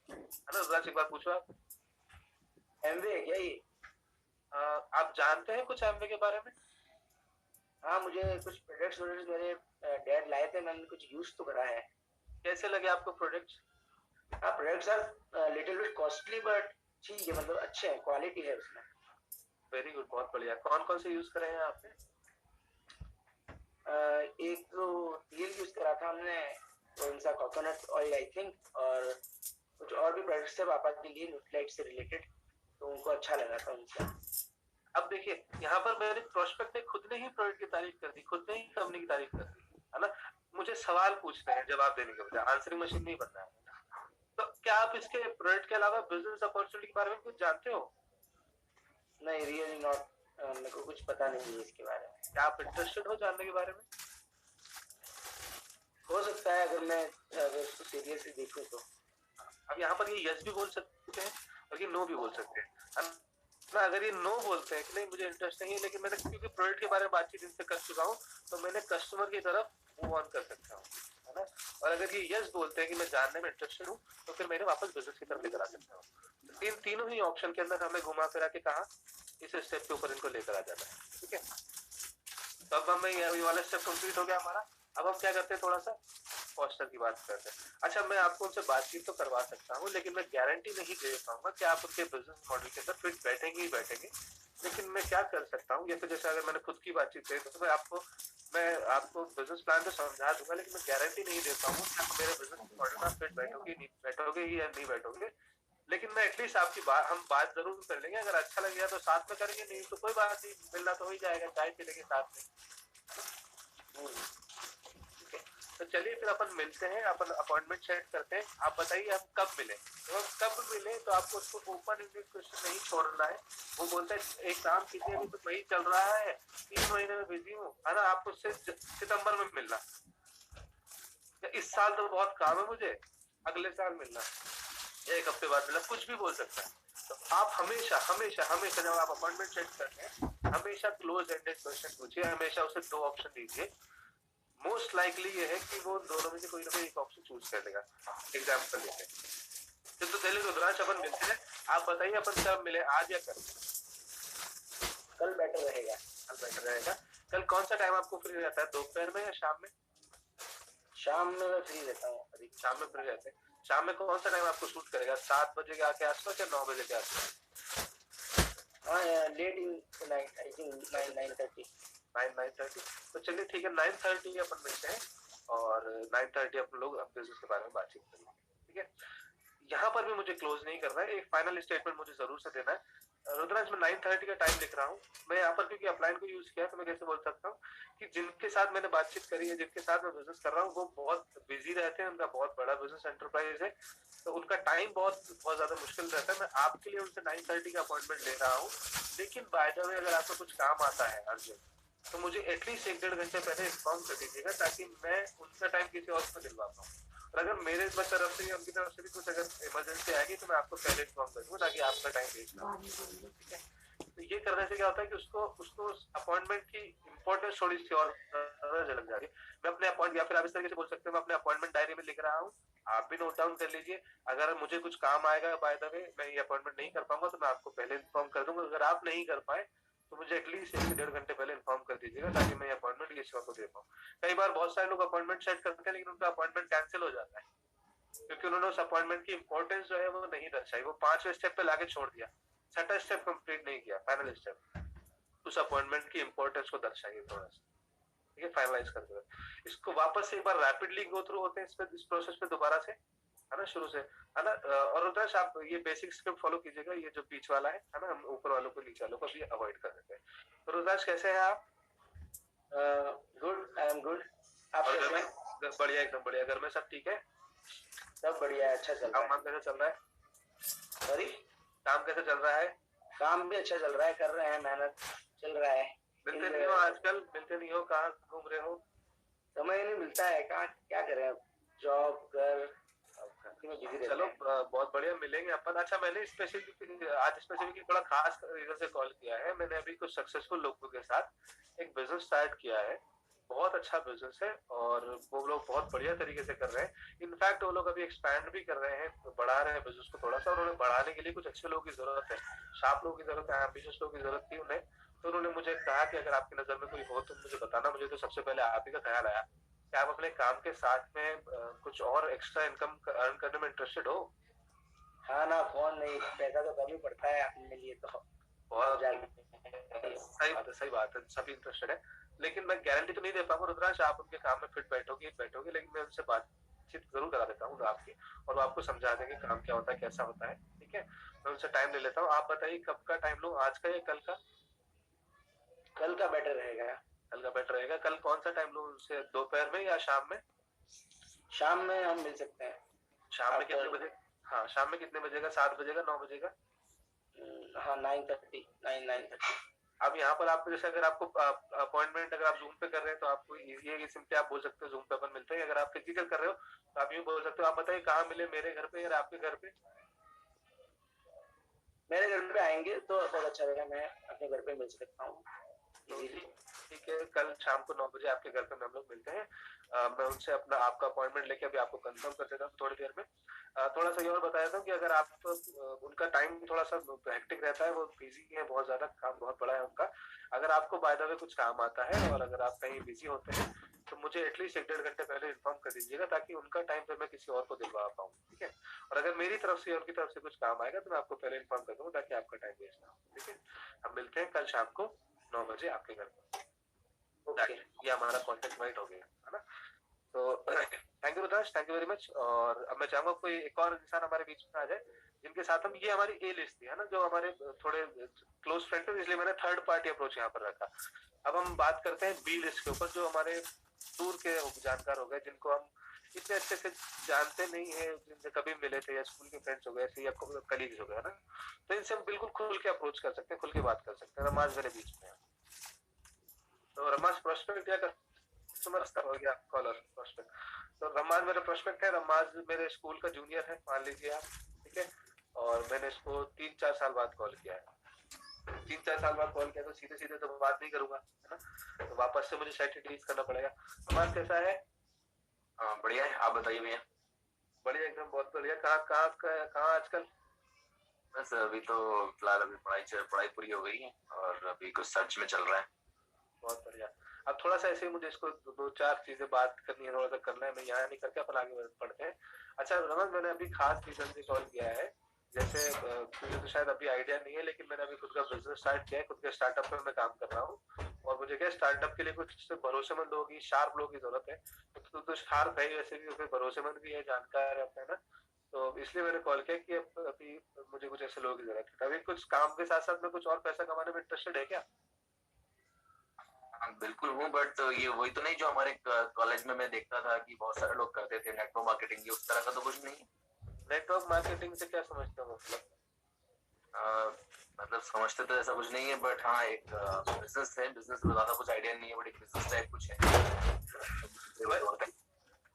है ना। रुद्रांश एक बार पूछो आप, एमवे है क्या ये? आप जानते हैं कुछ एमवे के बारे में? हाँ, मुझे कुछ प्रोडक्ट्स मेरे डैड लाए थे, मैंने कुछ यूज तो करा है। कैसे लगे आपको प्रोडक्ट्स? हाँ, products are little bit costly but ठीक है, मतलब अच्छे हैं, क्वालिटी है उसमें। वेरी गुड, बहुत बढ़िया। कौन कौन से यूज करे हैं आपने? एक तो तेल यूज करा था हमने, कौन सा, कोकोनट ऑयल आई थिंक, और कुछ और भी प्रोडक्ट्स थे पापा के लिए न्यूट्रीलाइट से रिलेटेड, तो उनको अच्छा लगा था उनका। अब देखिए यहाँ पर मेरे प्रोस्पेक्ट ने खुद ने ही प्रोडक्ट की तारीफ कर दी, खुद ने ही कंपनी की तारीफ कर दी, है ना। मुझे सवाल पूछने हैं, जवाब देने के बजाय, आंसरिंग मशीन नहीं बनना है। तो क्या आप इसके प्रोडक्ट के अलावा बिजनेस अपॉर्चुनिटी के बारे में कुछ जानते हो? नहीं, रियली नॉट, मेरे को कुछ पता नहीं है इसके बारे में। क्या आप इंटरेस्टेड हो जानने के बारे में? हो सकता है, अगर उसको सीरियसली देखूं तो। अब यहाँ पर ये यस भी बोल सकते हैं और ये नो भी बोल सकते हैं, है ना। अगर ये नो बोलते हैं कि नहीं मुझे इंटरेस्ट नहीं है, लेकिन मैंने क्योंकि प्रोडक्ट के बारे में बातचीत इनसे कर चुका हूँ, तो मैंने कस्टमर की तरफ मूव ऑन कर सकता हूँ, है ना। और अगर ये यस बोलते हैं कि मैं जानने में इंटरेस्टेड हूँ, तो फिर मैंने वापस बिजनेस की तरफ लेकर आ सकता हूँ। इन तीनों ही ऑप्शन के अंदर हमें घुमा फिरा के कहा इस स्टेप के ऊपर इनको लेकर आ जाना है, ठीक है। तो अब हमें ये वाला स्टेप कंप्लीट हो गया हमारा। अब हम क्या करते हैं, थोड़ा सा पोस्टर की बात करते हैं। अच्छा, मैं आपको उनसे बातचीत तो करवा सकता हूँ, लेकिन मैं गारंटी नहीं दे पाऊंगा कि आप उनके बिजनेस मॉडल के अंदर फिट बैठेंगे ही बैठेंगे। लेकिन मैं क्या कर सकता हूँ, या फिर जैसे अगर मैंने खुद की बातचीत करी तो मैं आपको बिजनेस प्लान तो समझा दूंगा, लेकिन मैं गारंटी नहीं दे पाऊंगा कि आप मेरे बिजनेस मॉडल में फिट बैठोगे नहीं बैठोगे या नहीं बैठोगे। लेकिन मैं एटलीस्ट आपकी हम बात जरूर कर लेंगे। अगर अच्छा लगेगा तो साथ में करेंगे, नहीं तो कोई बात नहीं, मिलना तो हो ही जाएगा, चाय पी लेंगे साथ में। तो चलिए फिर अपन मिलते हैं, अपन अपॉइंटमेंट सेट करते हैं। आप बताइए हम कब मिले, तो हम कब मिले तो आपको उसको ओपन इंग्लिश क्वेश्चन नहीं छोड़ना है। वो बोलता है एक काम कीजिए, अभी तो वही चल रहा है, 3 महीने में बिजी हूँ, है ना। आपको सितंबर में मिलना, इस साल तो बहुत काम है मुझे, अगले साल मिलना, 1 हफ्ते बाद मिलना, कुछ भी बोल सकता है। तो आप हमेशा हमेशा हमेशा जब आप अपॉइंटमेंट सेट करते हैं, हमेशा क्लोज एंडेड क्वेश्चन पूछिए, हमेशा उसे 2 ऑप्शन दीजिए। मोस्ट लाइकली ये है कि वो दोनों में से कोई ना कोई एक ऑप्शन चूज कर लेगा। एग्जाम्पल लेते हैं, तो चलिए रुद्रांश अपन मिलते हैं। आप बताइए अपन कब मिले, आज या कल? कल बेटर रहेगा। कल बेटर रहेगा। कल कौन सा टाइम आपको फ्री रहता है, दोपहर में या शाम में? शाम में मैं फ्री रहता हूँ अभी। शाम में फ्री रहते हैं। शाम में कौन सा टाइम आपको शूट करेगा, 7 बजे के आसपास या 9 बजे के आसपास? हाँ, late in night, I think 9:30। 9:30। तो चलिए ठीक है, 9:30 अपन मिलते हैं और 9:30 अपन लोग बिजनेस के बारे में बातचीत करेंगे, ठीक है। यहाँ पर भी मुझे क्लोज नहीं करना है, एक फाइनल स्टेटमेंट मुझे जरूर से देना है। रुद्रांश, मैं 9:30 का टाइम लिख रहा हूँ। मैं यहाँ पर क्योंकि अपलाइन को यूज किया, तो मैं कैसे बोल सकता हूँ कि जिनके साथ मैंने बातचीत करी है, जिनके साथ मैं बिजनेस कर रहा हूँ, वो बहुत बिजी रहते हैं, उनका बहुत बड़ा बिजनेस एंटरप्राइज है, तो उनका टाइम बहुत ज्यादा मुश्किल रहता है। मैं आपके लिए उनसे 9:30 का अपॉइंटमेंट ले रहा हूँ, लेकिन बाय द वे अगर आपको कुछ काम आता है अर्जेंट, तो मुझे एटलीस्ट 1-1.5 घंटे पहले इन्फॉर्म कर दीजिएगा, ताकि मैं उनका टाइम किसी और को दिलवा पाऊँ। और अगर मेरे तरफ से या उनकी तरफ से भी कुछ अगर इमरजेंसी आएगी, तो मैं आपको पहले इन्फॉर्म कर दूंगा, ताकि आपका टाइम वेस्ट ना हो, ठीक है। तो ये करने से क्या होता है कि उसको अपॉइंटमेंट की इंपॉर्टेंस थोड़ी सी और झलक जाती है। मैं अपने अपॉइंट, या फिर आप इस तरीके से बोल सकते हैं, मैं अपने अपॉइंटमेंट डायरी में लिख रहा हूँ, आप भी नोट डाउन कर लीजिए। अगर मुझे कुछ काम आएगा बाय द वे, मैं ये अपॉइंटमेंट नहीं कर पाऊंगा, तो मैं आपको पहले इन्फॉर्म कर दूंगा। अगर आप नहीं कर पाए तो मुझे एटलीस्ट 1-1.5 घंटे पहले इन्फॉर्म कर दीजिएगा, ताकि मैं अपॉइंटमेंट किसी को दे पाऊँ। कई बार बहुत सारे लोग अपॉइंटमेंट सेट करते हैं, लेकिन उनका अपॉइंटमेंट कैंसिल हो जाता है, क्योंकि उन्होंने उस अपॉइंटमेंट की इंपॉर्टेंस जो है वो नहीं दर्शाई, वो 5वें स्टेप पे लाके छोड़ दिया, 6वां स्टेप कंप्लीट नहीं किया, फाइनल स्टेप। उस अपॉइंटमेंट की इंपॉर्टेंस को दर्शाइए थोड़ा सा, ठीक है, फाइनलाइज कर दो। इसको वापस से एक बार रैपिडली गो थ्रू होते हैं इस प्रोसेस पे दोबारा से, है ना, शुरू से, है ना। और रुद्रांश, आप ये बेसिक स्क्रिप्ट फॉलो कीजिएगा, ये जो बीच वाला है ना, हम ऊपर वालों को नीचे वालों को भी अवॉइड कर देते हैं। तो रुद्रांश, कैसे हैं आप? Good, I am good. आप कैसे हैं? बढ़िया, एकदम बढ़िया। घर में सब ठीक है? सब बढ़िया है, अच्छा चल रहा है। काम कैसे चल रहा है? सॉरी, काम कैसे चल रहा है? काम भी अच्छा चल रहा है, कर रहे हैं, मेहनत चल रहा है। मिलते नहीं हो आजकल, मिलते नहीं हो, कहाँ घूम रहे हो? समय नहीं मिलता है, कहाँ क्या करें, जॉब घर में बिजी रहते चलो हैं। बहुत बढ़िया, मिलेंगे अपन। अच्छा, मैंने स्पेसिफिकली आज स्पेसिफिकली बड़ा खास रीजन से कॉल किया है। मैंने अभी कुछ सक्सेसफुल लोगों के साथ एक बिजनेस स्टार्ट किया है, बहुत अच्छा बिजनेस है और वो लोग बहुत बढ़िया तरीके से कर रहे हैं। इनफैक्ट वो लोग अभी एक्सपैंड भी कर रहे हैं, बढ़ा रहे हैं बिजनेस को थोड़ा सा। उन्होंने बढ़ाने के लिए कुछ अच्छे लोगों की जरूरत है, शार्प लोगों की जरूरत है, एम्बिशियस लोगों की जरूरत थी उन्हें। तो उन्होंने मुझे कहा कि अगर आपकी नजर में कोई हो तो मुझे बताना। मुझे तो सबसे पहले आप ही का ख्याल आया कि आप अपने काम के साथ में कुछ और एक्स्ट्रा इनकम अर्न करने में इंटरेस्टेड हो। हाँ ना, फोन नहीं, पैसा तो कम ही पड़ता है अपने लिए तो। बहुत सही बात है, सभी इंटरेस्टेड है। लेकिन मैं गारंटी तो नहीं दे पाऊंगा रुद्रांश, आप उनके काम में फिट बैठोगे, लेकिन मैं उनसे बातचीत जरूर करा देता हूँ आपकी, और वो आपको समझा देंगे काम क्या होता है, कैसा होता है। ठीक है, मैं उनसे टाइम ले लेता हूँ। आप बताइए कब का टाइम लूँ, आज का या कल का? कल का बेटर रहेगा। कल का बेटर रहेगा। कल कौन सा टाइम लूँ उनसे, दोपहर में या शाम में? शाम में हम मिल सकते हैं। शाम में कितने बजे? हाँ, शाम में कितने बजे का? 7 बजे का, 9 बजे का? हाँ, 9:30। अब यहाँ पर आपको जैसे अगर आपको अपॉइंटमेंट अगर आप जूम पे कर रहे हैं तो आपको इजी है कि सिंपली आप बोल सकते हो जूम पे अपन मिलते हैं। अगर आप फिजिकल कर रहे हो तो आप यूँ बोल सकते हो। आप बताइए कहाँ मिले, मेरे घर पे या आपके घर पे? मेरे घर पे आएंगे तो बहुत अच्छा रहेगा, मैं अपने घर पे मिल सकता हूँ। ठीक है, कल शाम को 9 बजे आपके घर पे हम लोग मिलते हैं। मैं उनसे अपना आपका अपॉइंटमेंट लेके अभी आपको कंफर्म कर देता हूँ थोड़ी देर में। थोड़ा सा ये और बता देता हूँ कि अगर आप उनका टाइम थोड़ा सा हेक्टिक रहता है, वो बिजी है, बहुत ज्यादा काम बहुत बड़ा है उनका। अगर आपको बाय द वे कुछ काम आता है और अगर आप कहीं बिजी होते हैं तो मुझे एटलीस्ट 1-1.5 घंटे पहले इन्फॉर्म कर दीजिएगा, ताकि उनका टाइम पे मैं किसी और को दिलवा पाऊँ। ठीक है, और अगर मेरी तरफ से उनकी तरफ से कुछ काम आएगा तो मैं आपको पहले इन्फॉर्म कर दूंगा, ताकि आपका टाइम वेस्ट ना हो। ठीक है, हम मिलते हैं कल शाम को 9 बजे आपके घर पर। ये हमारा कॉन्टेक्ट राइट हो गया है ना। तो thank you Rudransh, thank you very much. और अब मैं चाहूंगा कोई एक और इंसान हमारे बीच में आ जाए जिनके साथ हम, ये हमारी ए लिस्ट थी है ना, जो हमारे थोड़े क्लोज फ्रेंड थे, इसलिए मैंने थर्ड पार्टी अप्रोच यहाँ पर रखा। अब हम बात करते हैं बी लिस्ट के ऊपर, जो हमारे दूर के जानकार हो गए, जिनको हम इतने अच्छे से जानते नहीं है, जिनसे कभी मिले थे, या स्कूल के फ्रेंड्स हो गए ऐसे, या कलीग्स हो गए ना। तो इनसे हम बिल्कुल खुल के अप्रोच कर सकते हैं, खुल के बात कर सकते हैं। रमाज मेरे बीच में है, तो रमाज प्रोस्पेक्ट क्या हो गया कॉलर प्रोस्पेक्ट। तो रमाज मेरा प्रोस्पेक्ट है। रमाज मेरे स्कूल का जूनियर है, मान लीजिए आप। ठीक है, और मैंने इसको 3-4 साल बाद कॉल किया है। 3-4 साल बाद कॉल किया तो सीधे सीधे तो बात नहीं करूंगा, है ना, तो वापस से मुझे शायद इंट्रोड्यूस करना पड़ेगा। रमाज कैसा है? बढ़िया है, आप बताइए भैया। बढ़िया, एकदम बहुत बढ़िया। कहाँ आजकल? बस अभी तो फिलहाल अभी पढ़ाई पूरी हो गई है और अभी कुछ सर्च में चल रहा है। बहुत बढ़िया। अब थोड़ा सा ऐसे ही मुझे इसको 2-4 चीजें बात करनी है, थोड़ा सा करना है, मैं यहाँ नहीं करके अपन आगे बढ़ते हैं। अच्छा रमन, मैंने अभी खास रीजन से कॉल किया है। जैसे मुझे तो शायद अभी आइडिया नहीं है, लेकिन मैंने अभी खुद का बिजनेस स्टार्ट किया है, खुद के स्टार्टअप पे मैं काम कर रहा हूँ। और मुझे क्या, स्टार्टअप के लिए कुछ भरोसेमंद लोगों की, शार्प लोगों की जरूरत है। तो शार्प है वैसे भी, भरोसेमंद भी है, जानकार है अपना, ना। तो इसलिए मैंने कॉल किया कि अभी मुझे कुछ ऐसे लोगों की जरूरत है। अभी कुछ काम के साथ साथ में कुछ और पैसा कमाने में इंटरेस्टेड है क्या? बिल्कुल हूँ, बट ये वही तो नहीं जो हमारे कॉलेज में मैं देखता था कि बहुत सारे लोग करते थे, नेटवर्क मार्केटिंग, उस तरह का तो कुछ नहीं। नेटवर्क मार्केटिंग से क्या समझते हो? मतलब समझते तो ऐसा कुछ नहीं है, बट हाँ एक बिजनेस है। बिजनेस में ज्यादा कुछ आइडिया नहीं है, बट एक बिजनेस टाइप कुछ है।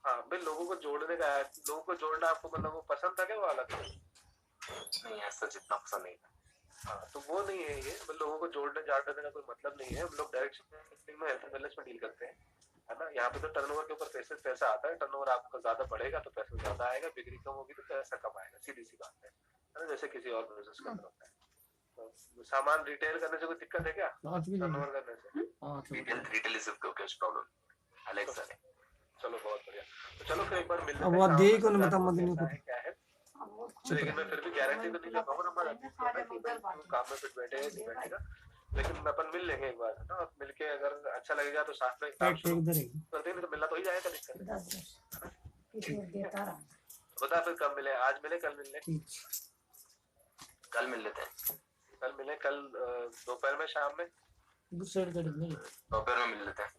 हाँ भाई, लोगों को जोड़ने का, लोगों को जोड़ना आपको मतलब वो पसंद था क्या? वो अलग नहीं, ऐसा जितना पसंद नहीं था। हाँ, तो वो नहीं है ये, लोगों को जोड़ने जाने का कोई मतलब नहीं है। हम लोग डायरेक्ट में हेल्थ एंड वेलनेस में डील करते हैं, है ना। यहाँ पे तो टर्नओवर के ऊपर पैसा आता है। टर्नओवर आपका ज्यादा बढ़ेगा तो पैसा ज्यादा आएगा, बिक्री कम होगी तो पैसा कम आएगा, सीधी सी बात है ना, जैसे किसी और बिजनेस के अंदर होता है। तो सामान रिटेल करने से कोई दिक्कत है क्या? टर्नओवर करने से रिटेल इज कुछ प्रॉब्लम अलेक्सा ने। चलो बहुत बढ़िया। तो चलो फिर एक बार मिलते अब हैं। वो दे को बता मत नहीं क्या है, लेकिन मैं फिर भी गारंटी तो नहीं दे पाऊंगा ना, काम में फिट बैठेगा। लेकिन अपन मिल लेंगे एक बार, है ना। और मिलके अगर अच्छा लगेगा तो साथ में काम शुरू करते हैं, तो मिलना तो ही जाएगा, दिक्कत है। बता फिर कब मिले, आज मिले, कल मिले? कल मिल लेते हैं। कल मिले, कल दोपहर में, शाम में? दोपहर में मिल लेते हैं।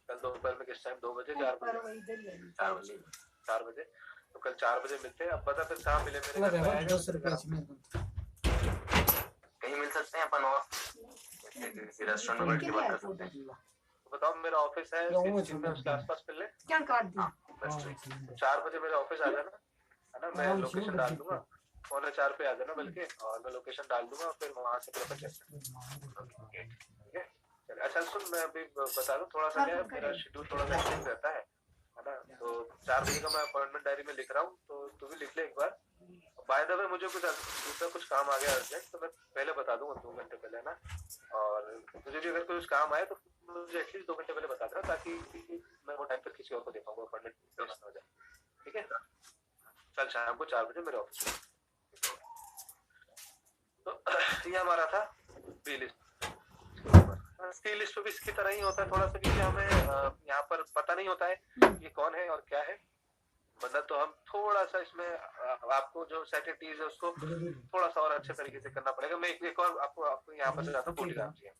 कल दोपहर में किस टाइम? 2 बजे, 4 बजे? 4 बजे। तो कल 4 बजे मिलते हैं। अब बता फिर कहाँ मिले मेरे घर पे? कहीं मिल सकते हैं अपन और रेस्टोरेंट में बैठ के बात कर सकते हैं। तो बताओ मेरा ऑफिस है CCTV में, उसके आसपास मिल ले। क्या काट दी? बेस्ट है। 4 बजे मेरे ऑफिस आ जाना है ना, मैं लोकेशन डाल दूंगा, 3:45 पे आ जाना बल्कि, और मैं लोकेशन डाल दूंगा, फिर वहां से फिर अपन ठीक है। चल अच्छा सुन, मैं अभी बता दूं थोड़ा सा क्या है, मेरा शेड्यूल थोड़ा सा एक्टिव रहता है ना, तो 4 बजे का मैं अपॉइंटमेंट डायरी में लिख रहा हूँ, तो तू भी लिख ले एक बार। बाय द वे मुझे कुछ दूसरा कुछ काम आ गया अर्जेंट, तो मैं पहले बता दूंगा 2 घंटे पहले ना, और मुझे भी अगर कुछ काम आए तो मुझे एटलीस्ट 2 घंटे पहले बता देना, ताकि मैं वो टाइम पर किसी और को दे पाऊंगा, अपॉइंटमेंट वेस्ट ना हो जाए। ठीक है, चल शाम को 4 बजे मेरे ऑफिस में। तो ये हमारा था बी लिस्ट। सी लिस्ट भी इसकी तरह ही होता है थोड़ा सा, क्योंकि हमें यहाँ पर पता नहीं होता है ये कौन है और क्या है, मतलब तो हम थोड़ा सा इसमें आपको जो सेटिंग्स है उसको थोड़ा सा और अच्छे तरीके से करना पड़ेगा। मैं एक और आपको यहाँ पर बताता हूँ, बूटीराम जी है,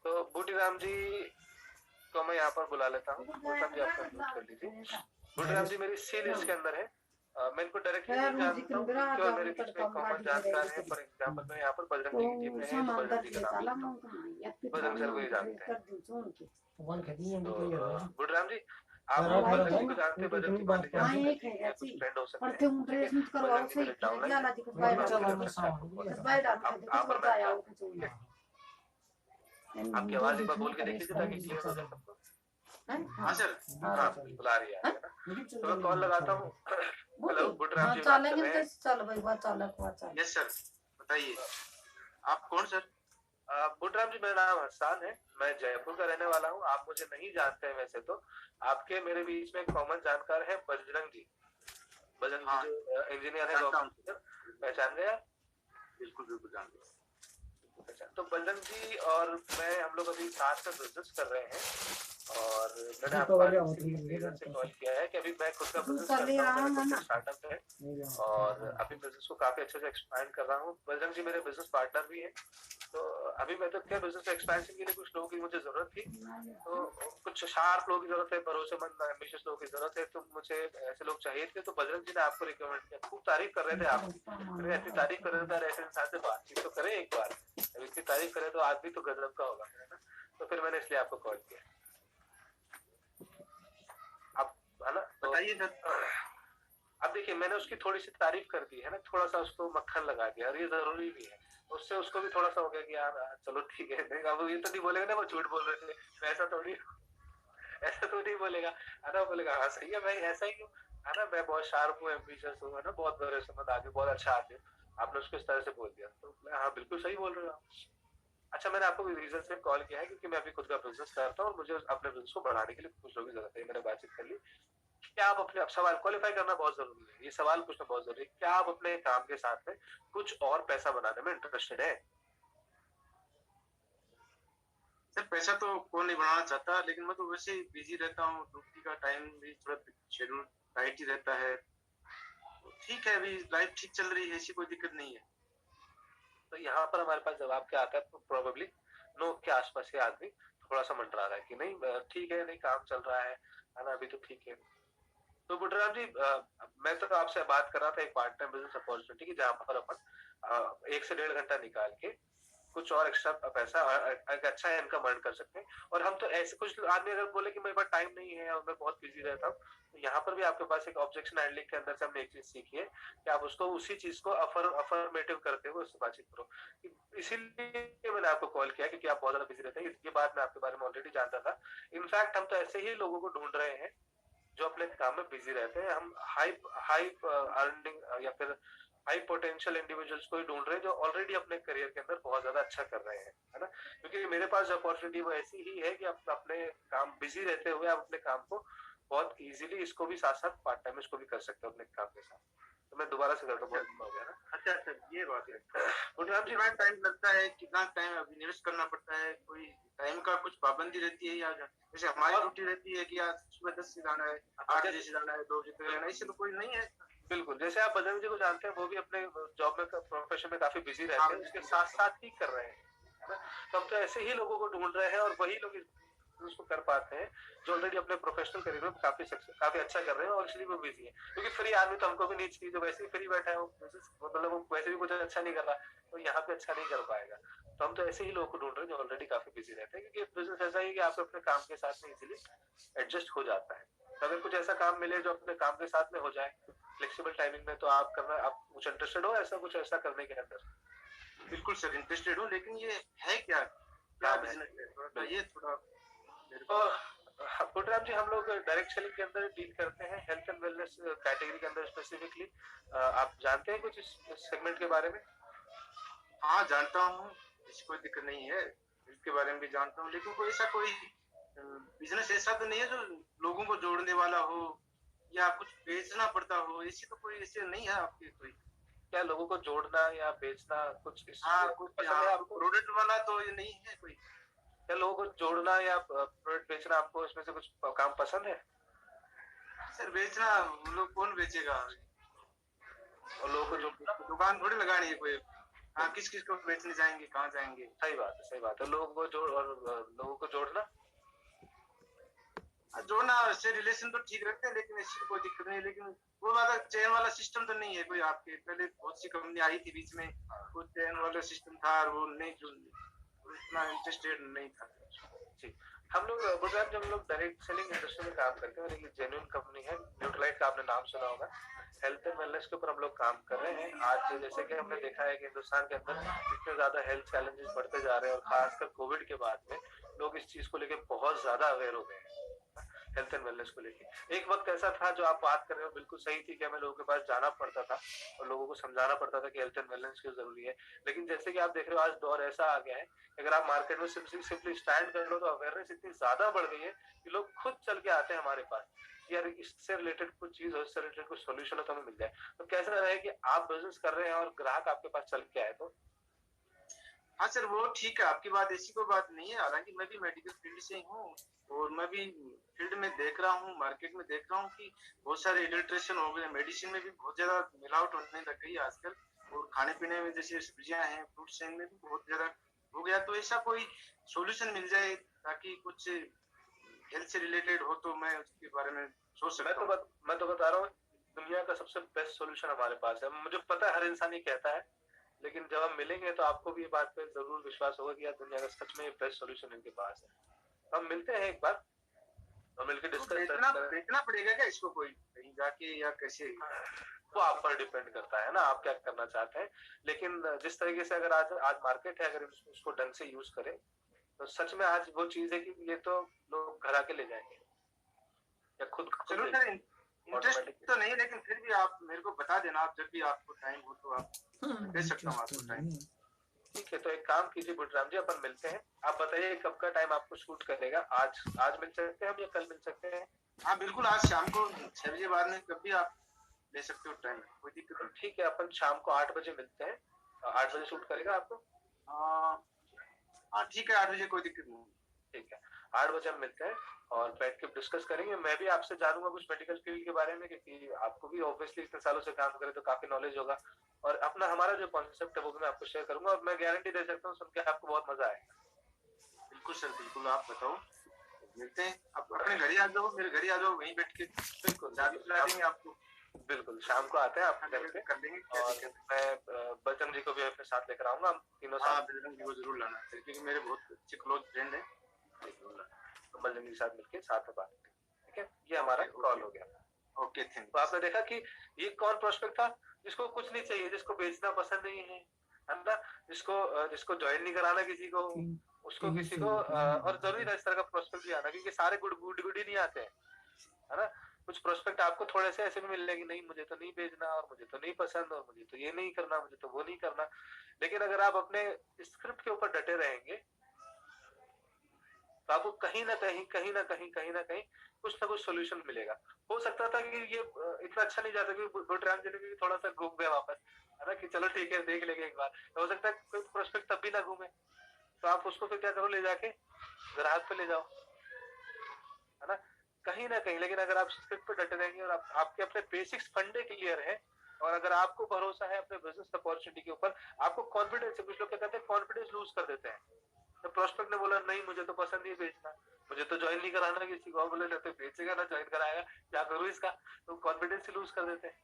तो बूटीराम जी को मैं यहाँ पर बुला लेता हूँ। बूटीराम जी आप नोट कर लीजिए, बूटीराम जी मेरी सी लिस्ट के अंदर है। मैं इनको डायरेक्टली नहीं जानता हूँ, क्योंकि मेरे बीच में कॉमन जानकार है। फॉर एग्जांपल मैं यहाँ पर बजरंग जी की टीम में है, तो बजरंग जी का नाम लेता हूँ, बजरंग सर को ही जानते हैं। तो बूटीराम जी आप बजरंग जी को जानते हैं, बजरंग जी मान लीजिए आपके कुछ फ्रेंड हो सकते हैं, बजरंग जी मेरे डाउनलाइन आप और मैं, आपकी आवाज एक बार बोल के देख लीजिए ताकि क्लियर हो जाए सबको। हाँ सर, हाँ बुला रही है ना, तो मैं कॉल लगाता हूँ। हेलो बूटीराम जी बात कर रहे हैं। चल भाई बात चालक। यस सर, बताइए आप कौन सर? बूटीराम जी मेरा नाम हसन है, मैं जयपुर का रहने वाला हूँ। आप मुझे नहीं जानते हैं वैसे तो, आपके मेरे बीच में कॉमन जानकार है बजरंग जी, बजरंग हाँ, जी जो इंजीनियर है, पहचान गया? बिल्कुल बिल्कुल जान गया। तो बजरंग जी और मैं हम लोग अभी साथ में बिजनेस कर रहे हैं, और मैंने आपको रीजन से कॉल किया है कि अभी मैं खुद का बिजनेस करता हूँ, मेरा खुद का स्टार्टअप है, और अभी बिजनेस को काफी अच्छे से एक्सपैंड कर रहा हूँ। बजरंग जी मेरे बिजनेस पार्टनर भी हैं, तो अभी मैं तो क्या बिजनेस एक्सपेंशन के लिए कुछ लोगों की मुझे जरूरत थी, तो कुछ शार्प लोगों की जरूरत है, भरोसेमंद एम्बिशियस लोगों की जरूरत है, तो मुझे ऐसे लोग चाहिए थे। तो बजरंग जी ने आपको रिकमेंड किया, खूब तारीफ कर रहे थे आप, ऐसी तारीफ कर रहे थे, ऐसे इंसान से बातचीत तो करें एक बार, इसकी तारीफ करें तो आदमी तो गजब का होगा, है ना। तो फिर मैंने इसलिए आपको कॉल किया। आप है ना, बताइए सर। अब देखिए मैंने उसकी थोड़ी सी तारीफ कर दी है ना, थोड़ा सा उसको मक्खन लगा दिया, और ये जरूरी भी है, उससे उसको भी थोड़ा सा हो गया कि यार चलो ठीक है। नहीं अब ये तो नहीं बोलेगा ना वो झूठ बोल रहे थे, ऐसा तो नहीं बोलेगा, है ना, बोलेगा हाँ सही है भाई ऐसा ही हूँ, है ना, मैं बहुत शार्प हूँ, एम्बिशियस हूँ, है ना, बहुत भरोसेमंद आदमी, बहुत अच्छा आदमी। आपने उसको इस तरह से बोल दिया, तो मैं हाँ बिल्कुल सही बोल रहे हो आप। अच्छा मैंने आपको रीजन से कॉल किया है क्योंकि मैं अभी खुद का बिजनेस करता हूँ और मुझे अपने बिजनेस को बढ़ाने के लिए कुछ लोगों की जरूरत है। मैंने बातचीत कर ली, क्या आप अपने सवाल क्वालिफाई करना बहुत जरूरी है, ये सवाल पूछना बहुत जरूरी है, क्या आप अपने काम के साथ में कुछ और पैसा बनाने में इंटरेस्टेड है? सर पैसा तो कौन नहीं बनाना चाहता, लेकिन मैं तो वैसे ही बिजी रहता हूँ, ड्यूटी का टाइम भी थोड़ा शेड्यूल टाइट ही रहता है, तो ठीक है अभी लाइफ ठीक चल रही है, ऐसी कोई दिक्कत नहीं है। तो यहाँ पर हमारे पास जवाब क्या आता है, तो प्रोबेबली नो के आसपास के आदमी थोड़ा सा मंडरा रहा है कि नहीं ठीक है, नहीं काम चल रहा है ना, अभी तो ठीक है। तो बूटीराम जी मैं तो आपसे बात कर रहा था एक पार्ट टाइम बिजनेस अपॉर्चुनिटी की, जहाँ पर अपन 1 से 1.5 घंटा निकाल के कुछ और एक्स्ट्रा पैसा एक अच्छा इनकम अर्न कर सकते हैं। और हम तो ऐसे कुछ आदमी अगर बोले कि मेरे पास टाइम नहीं है और मैं बहुत बिजी रहता हूँ, तो यहाँ पर भी आपके पास एक ऑब्जेक्शन हैंडलिंग के अंदर से हमने एक चीज सीखी है कि आप उसको उसी चीज को अफर्मेटिव करते हुए उससे बातचीत करो। इसीलिए मैंने आपको कॉल किया क्योंकि आप बहुत ज्यादा बिजी रहते हैं, ये बात मैं आपके बारे में ऑलरेडी जानता था। इनफैक्ट हम तो ऐसे ही लोगों को ढूंढ रहे हैं जो अपने काम में बिजी रहते हैं। हम हाई अर्निंग या फिर हाई पोटेंशियल इंडिविजुअल्स को ही ढूंढ रहे हैं जो ऑलरेडी अपने करियर के अंदर बहुत ज्यादा अच्छा कर रहे हैं, है ना। क्योंकि मेरे पास जो अपॉर्चुनिटी वो ऐसी ही है कि आप अपने काम बिजी रहते हुए आप अपने काम को बहुत इजीली इसको भी साथ साथ पार्ट टाइम इसको भी कर सकते हो अपने काम के साथ। तो मैं दोबारा से करता हूँ, बहुत हो गया ना। अच्छा अच्छा ये बात है। बूटीराम जी कितना टाइम लगता है, कितना टाइम इन्वेस्ट करना पड़ता है, कोई टाइम का कुछ पाबंदी रहती है या जैसे हमारी ड्यूटी रहती है कि यार सुबह 10 से जाना है, 8 बजे से जाना है, 2 बजे तक रहना, इससे तो कोई नहीं है। बिल्कुल, जैसे आप बजरंग जी को जानते हैं, वो भी अपने जॉब में प्रोफेशन में काफी बिजी रहते हैं, उसके साथ साथ ही कर रहे हैं, है ना। तो हम तो ऐसे ही लोगों को ढूंढ रहे हैं और वही लोग उसको कर पाते हैं जो ऑलरेडी अपने प्रोफेशनल करियर में काफी अच्छा कर रहे हैं और इसलिए वो बिजी है। क्योंकि फ्री आदमी तो हमको भी नहीं चाहिए, जो वैसे ही फ्री बैठा है वो मतलब वो वैसे भी कुछ अच्छा नहीं कर रहा, तो यहाँ पे अच्छा नहीं कर पाएगा। तो हम तो ऐसे ही लोगों को ढूंढ रहे हैं जो ऑलरेडी काफी बिजी रहते हैं, क्योंकि बिजनेस ऐसा ही है कि आप अपने काम के साथ में इजीली एडजस्ट हो जाता है। तो अगर कुछ ऐसा काम मिले जो अपने काम के साथ में हो जाए फ्लेक्सिबल टाइमिंग में, तो आप कुछ इंटरेस्टेड हो ऐसा कुछ ऐसा करने के अंदर? बिल्कुल सर, इंटरेस्टेड हूँ, लेकिन ये है क्या क्या काम है। बिजनेस है, थोड़ा बताइए थोड़ा मेरे को। और पुटराम जी, हम लोग डायरेक्ट सेलिंग के अंदर डील करते हैं, हेल्थ एंड वेलनेस कैटेगरी के अंदर स्पेसिफिकली। आप जानते हैं कुछ इस सेगमेंट के बारे में? हाँ जानता हूँ, इसकी कोई दिक्कत नहीं है, इसके बारे में भी जानता हूँ, लेकिन कोई ऐसा कोई बिजनेस ऐसा तो नहीं है जो लोगों को जोड़ने वाला हो या कुछ बेचना पड़ता हो, ऐसी तो कोई ऐसे नहीं है आपके कोई? क्या लोगों को जोड़ना या बेचना कुछ इस हाँ कुछ पसंद है आपको? प्रोडक्ट वाला तो ये नहीं है कोई? क्या लोगों को जोड़ना या प्रोडक्ट बेचना आपको इसमें से कुछ काम पसंद है? सर बेचना हम लोग कौन बेचेगा, और लोगों को जोड़ना? दुकान थोड़ी लगानी है कोई। हाँ किस किस को बेचने जाएंगे, कहाँ जाएंगे? सही बात है, सही बात है। लोगों को जोड़ और लोगों को जोड़ना, जोड़ना से रिलेशन तो ठीक रखते हैं, लेकिन ऐसी कोई दिक्कत नहीं है, लेकिन वो वाला चेन वाला सिस्टम तो नहीं है कोई आपके? पहले बहुत सी कंपनी आई थी बीच में, वो चेन वाला सिस्टम था और वो नहीं, जो इतना इंटरेस्टेड नहीं था। जी। हम लोग गुजरात जब हम लोग डायरेक्ट सेलिंग इंडस्ट्री में काम करते हैं, और एक जेन्युइन कंपनी है न्यूट्रालाइट का, आपने नाम सुना होगा। हेल्थ एंड वेलनेस के ऊपर हम लोग काम कर रहे हैं। आज जैसे कि हमने देखा है कि हिंदुस्तान के अंदर इतने ज्यादा हेल्थ चैलेंजेस बढ़ते जा रहे हैं, और खासकर कोविड के बाद में लोग इस चीज को लेकर बहुत ज्यादा अवेयर हो गए हैं हेल्थ एंड वेलनेस को लेके। एक वक्त ऐसा था, जो आप बात कर रहे हो बिल्कुल सही थी, कि हमें लोगों के पास जाना पड़ता था और लोगों को समझाना पड़ता था कि हेल्थ एंड वेलनेस क्यों जरूरी है। लेकिन जैसे कि आप देख रहे हो, आज दौर ऐसा आ गया है, अगर आप मार्केट में सिंपली स्टैंड कर लो तो अवेयरनेस इतनी ज्यादा बढ़ गई है कि लोग खुद चल के आते हैं हमारे पास, यार इससे रिलेटेड कुछ चीज हो, इससे रिलेटेड कुछ सोल्यूशन हो तो हमें मिल जाए। तो कैसा रहे कि आप बिजनेस कर रहे हैं और ग्राहक आपके पास चल के आए? तो हाँ सर वो ठीक है, आपकी बात, ऐसी कोई बात नहीं है। हालांकि मैं भी मेडिकल फील्ड से हूँ और मैं भी फील्ड में देख रहा हूँ, मार्केट में देख रहा हूँ कि बहुत सारे एडल्ट्रेशन हो गए, मेडिसिन में भी बहुत ज्यादा मिलावट होने लग गई है आजकल, और खाने पीने में जैसे सब्जियां हैं, फ्रूट चेन में भी बहुत ज्यादा हो गया। तो ऐसा कोई सोल्यूशन मिल जाए ताकि कुछ हेल्थ से रिलेटेड हो, तो मैं उसके बारे में सोच सकता हूँ। मैं तो बता रहा हूँ, दुनिया का सबसे बेस्ट सोल्यूशन हमारे पास है। मुझे पता है हर इंसान ये कहता है, लेकिन जब हम मिलेंगे तो आपको भी ये बात पे जरूर विश्वास होगा कि यार दुनिया का सच में बेस्ट सोल्यूशन इनके पास है। हम मिलते हैं एक बार और मिलकर डिस्कस देखना पड़ेगा क्या इसको कोई कहीं जाके, या कैसे? वो आप पर डिपेंड करता है ना, आप क्या करना चाहते हैं। लेकिन जिस तरीके से अगर आज मार्केट है, अगर उसको ढंग से यूज करें तो सच में आज वो चीज है कि ये तो लोग घर आके ले जाएंगे या खुद चलो सर, इंटरेस्ट तो नहीं, लेकिन फिर भी आप मेरे को बता देना, आप जब भी आपको टाइम हो तो आप दे सकता हूँ आपको टाइम। ठीक है, तो एक काम कीजिए बुटराम जी, अपन मिलते हैं। आप बताइए कब का टाइम आपको शूट करेगा? आज मिल सकते हैं हम या कल मिल सकते हैं? हाँ बिल्कुल, आज शाम को 6 बजे बाद में कभी आप ले सकते हो टाइम, कोई दिक्कत नहीं। ठीक है, अपन शाम को 8 बजे मिलते हैं। 8 बजे शूट करेगा आपको? हाँ ठीक है, 8 बजे कोई दिक्कत नहीं। ठीक है, 8 बजे हम मिलते हैं और बैठ के डिस्कस करेंगे। मैं भी आपसे जानूंगा कुछ मेडिकल फील्ड के बारे में, क्योंकि आपको भी ऑब्वियसली इतने सालों से काम करे तो काफी नॉलेज होगा, और अपना हमारा जो कॉन्सेप्ट है वो भी मैं आपको शेयर करूंगा, और मैं गारंटी दे सकता हूँ सुन के आपको बहुत मजा आएगा। बिल्कुल सर, बिल्कुल। आप बताओ, मिलते हैं। आप अपने घर ही आ जाओ, मेरे घर ही आ जाओ, वहीं बैठ के बिल्कुल चाबी पिला देंगे आपको। बिल्कुल, शाम को आते हैं आपके घर पे कर देंगे, क्या और दिक्कत है? मैं बजरंग जी को भी अपने साथ लेकर आऊंगा, हम तीनों हाँ साथ बजरंग जी को जरूर लाना, क्योंकि मेरे बहुत अच्छे क्लोज फ्रेंड है। बजरंग जी के साथ मिलकर साथ में बात करेंगे। ठीक है, ये हमारा कॉल हो गया। ओके, थैंक तो आपने देखा कि ये कौन प्रोस्पेक्ट था जिसको कुछ नहीं चाहिए, जिसको बेचना पसंद नहीं है ना, जिसको ज्वाइन नहीं कराना किसी को, उसको किसी को, और जरूरी ना इस तरह का प्रोस्पेक्ट भी आना, क्योंकि सारे गुड ही नहीं आते हैं, है ना। कुछ प्रोस्पेक्ट आपको थोड़े से ऐसे भी मिलने की, नहीं मुझे तो नहीं भेजना, और मुझे तो नहीं पसंद, और मुझे तो ये नहीं करना, मुझे तो वो नहीं करना। लेकिन अगर आप अपने स्क्रिप्ट के ऊपर डटे रहेंगे तो आपको कहीं ना कहीं कुछ ना कुछ सोल्यूशन मिलेगा। हो सकता था कि ये इतना अच्छा नहीं जाता, क्योंकि बुटराम जी ने भी थोड़ा सा घूम गए वापस, है ना, कि चलो ठीक है देख लेंगे एक बार। तो हो सकता है कोई प्रोस्पेक्ट तब भी ना घूमे, तो आप उसको फिर क्या करो, ले जाके ग्राहक पे ले जाओ, है ना, कहीं ना कहीं। लेकिन अगर आप स्क्रिप्ट पे डटे रहेंगे और आपके अपने बेसिक्स फंडे क्लियर है, और अगर आपको भरोसा है अपने बिजनेस अपॉर्चुनिटी के ऊपर, आपको कॉन्फिडेंस है, कुछ लोग क्या कहते हैं कॉन्फिडेंस लूज कर देते हैं। तो प्रोस्पेक्ट ने बोला नहीं मुझे तो पसंद नहीं बेचना, मुझे तो ज्वाइन नहीं कराना किसी को, बोले तो बेचेगा ना ज्वाइन कराएगा, क्या करूँ इसका, तो कॉन्फिडेंस लूज कर देते हैं।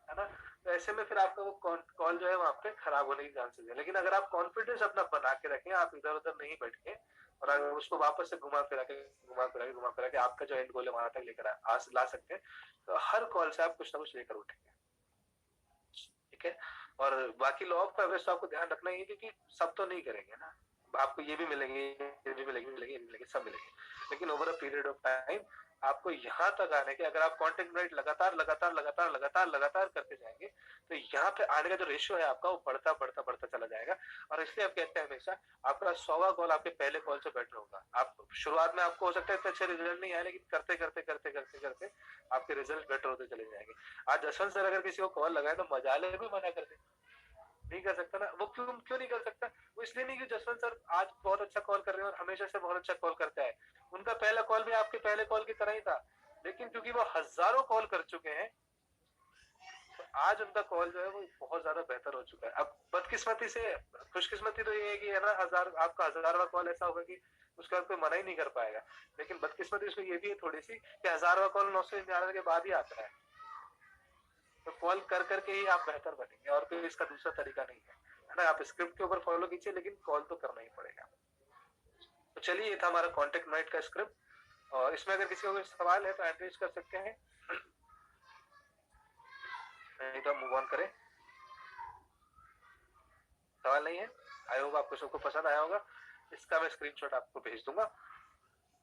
है ना। तो ऐसे में फिर आपका वो कॉल जो है वहाँ पे खराब होने की चांसेस है। लेकिन अगर आप कॉन्फिडेंस अपना बना के रखें, आप इधर उधर नहीं बैठे और अगर उसको वापस से घुमा फिरा के आपका जो एंड गोल है वहां तक लेकर ला सकते हैं, तो हर कॉल से आप कुछ ना कुछ लेकर उठेंगे, ठीक है। और बाकी लॉ ऑफ एवरेज तो आपको ध्यान रखना ही है, क्योंकि सब तो नहीं करेंगे ना, आपको ये भी मिलेंगे, ये भी मिलेंगे, सब मिलेंगे, लेकिन over a period of time आपको यहाँ तक आने के, अगर आप कंटेंट राइट लगातार करते जाएंगे, तो यहाँ पे आने का जो रेशियो है आपका वो बढ़ता चला जाएगा। और इसलिए आप कहते हैं हमेशा आपका 100वां कॉल आपके पहले कॉल से बेटर होगा। आप शुरुआत में आपको हो सकता है इतने अच्छे रिजल्ट नहीं आए, लेकिन करते आपके रिजल्ट बेटर होते चले जाएंगे। आज जसवंत सर अगर किसी को कॉल लगाए तो मजाले में मना कर दे, नहीं कर सकता ना। वो क्यों नहीं कर सकता? वो इसलिए नहीं कि जसवंत सर आज बहुत अच्छा कॉल कर रहे हैं और हमेशा से बहुत अच्छा कॉल करता है। उनका पहला कॉल भी आपके पहले कॉल की तरह ही था, लेकिन क्योंकि वो हजारों कॉल कर चुके हैं, तो आज उनका कॉल जो है वो बहुत ज्यादा बेहतर हो चुका है। अब बदकिस्मती से, खुशकिस्मती तो ये है कि है ना, आपका 1000वां कॉल ऐसा होगा कि उसका कोई मना ही नहीं कर पाएगा। लेकिन बदकिस्मती उसको ये भी है थोड़ी सी कि 1000वां कॉल 999 के बाद ही आता है। तो कॉल करके ही आप बेहतर बनेंगे, और कोई इसका दूसरा तरीका नहीं है ना। आप स्क्रिप्ट के ऊपर फॉलो कीजिए, लेकिन कॉल तो करना ही पड़ेगा। तो चलिए, ये था हमारा कॉन्टेक्ट नाइट का स्क्रिप्ट। और इसमें अगर किसी को कोई सवाल है तो एड्रेस कर सकते हैं, नहीं तो मूव ऑन करें। सवाल नहीं है? आई होप आपको सबको पसंद आया होगा। इसका मैं स्क्रीनशॉट आपको भेज दूंगा,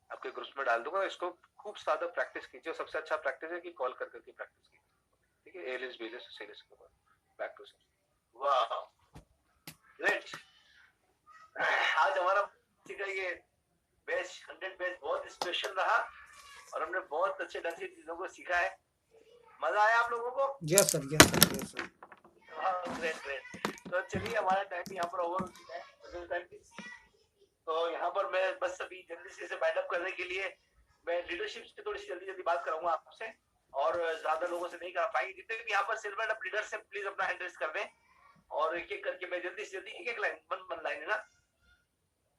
आपके ग्रुप्स में डाल दूंगा। इसको खूब ज्यादा प्रैक्टिस कीजिए। सबसे अच्छा प्रैक्टिस है कि कॉल करके प्रैक्टिस कीजिए, ठीक है। एलिस बीलिस सीरीज के ऊपर बैक टू सर। वाह, ग्रेट। आज हमारा ये बैच 100 बैच बहुत स्पेशल रहा और हमने बहुत अच्छे ढंग से चीजों को सीखा है। मजा आया आप लोगों को? Yes sir. ग्रेट। तो चलिए, हमारा टाइम यहाँ पर ओवर हो चुका है। तो यहाँ पर मैं बस अभी जल्दी से इसे वाइंड अप करने के लिए मैं लीडरशिप से थोड़ी सी जल्दी बात कराऊंगा आपसे, और ज्यादा लोगों से नहीं कर पाएंगे। जितने भी यहाँ पर सिल्वर अप लीडर्स हैं, प्लीज अपना हैंड रेज कर दें, और एक एक करके मैं जल्दी से जल्दी एक लाइन, वन लाइन है ना,